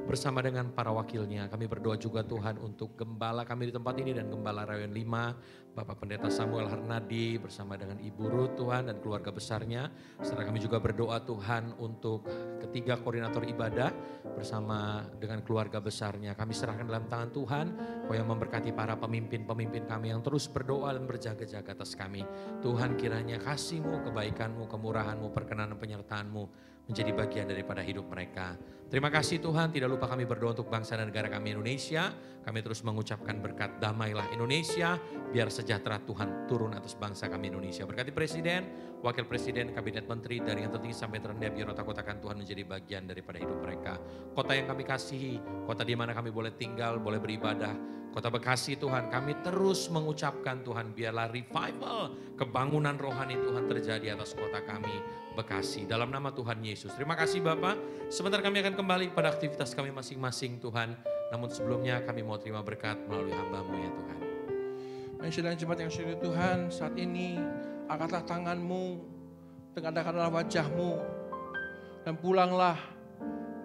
bersama dengan para wakilnya. Kami berdoa juga Tuhan untuk gembala kami di tempat ini dan gembala Rayon 5, Bapak Pendeta Samuel Harnadi bersama dengan Ibu Ruth Tuhan dan keluarga besarnya. Serta kami juga berdoa Tuhan untuk ketiga koordinator ibadah bersama dengan keluarga besarnya. Kami serahkan dalam tangan Tuhan, Kau yang memberkati para pemimpin-pemimpin kami yang terus berdoa dan berjaga-jaga atas kami. Tuhan, kiranya kasih-Mu, kebaikan-Mu, kemurahan-Mu, perkenanan penyertaan-Mu menjadi bagian daripada hidup mereka. Terima kasih Tuhan, tidak lupa kami berdoa untuk bangsa dan negara kami Indonesia. Kami terus mengucapkan berkat damailah Indonesia, biar sejahtera Tuhan turun atas bangsa kami Indonesia. Berkati Presiden, Wakil Presiden, Kabinet Menteri, dari yang tertinggi sampai terendah, biar otak-otakan Tuhan menjadi bagian daripada hidup mereka. Kota yang kami kasihi, kota di mana kami boleh tinggal, boleh beribadah, Kota Bekasi Tuhan, kami terus mengucapkan Tuhan, biarlah revival, kebangunan rohani Tuhan terjadi atas kota kami Bekasi. Dalam nama Tuhan Yesus. Terima kasih Bapak. Sebentar kami akan kembali pada aktivitas kami masing-masing Tuhan. Namun sebelumnya kami mau terima berkat melalui hamba-Mu ya Tuhan. Mari sidang jemaat yang suci Tuhan, saat ini angkatlah tangan-Mu, tengadahkanlah wajah-Mu, dan pulanglah,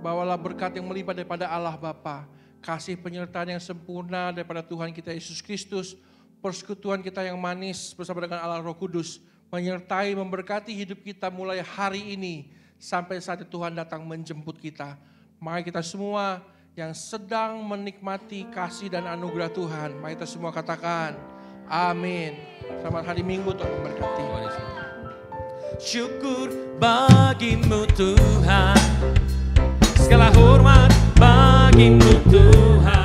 bawalah berkat yang melimpah daripada Allah Bapa, kasih penyertaan yang sempurna daripada Tuhan kita Yesus Kristus, persekutuan kita yang manis bersama dengan Allah Roh Kudus, menyertai, memberkati hidup kita mulai hari ini sampai saat Tuhan datang menjemput kita. Mari kita semua yang sedang menikmati kasih dan anugerah Tuhan, mari kita semua katakan amin. Selamat hari Minggu, Tuhan memberkati. Syukur bagimu Tuhan, segala hormat bagimu Tuhan.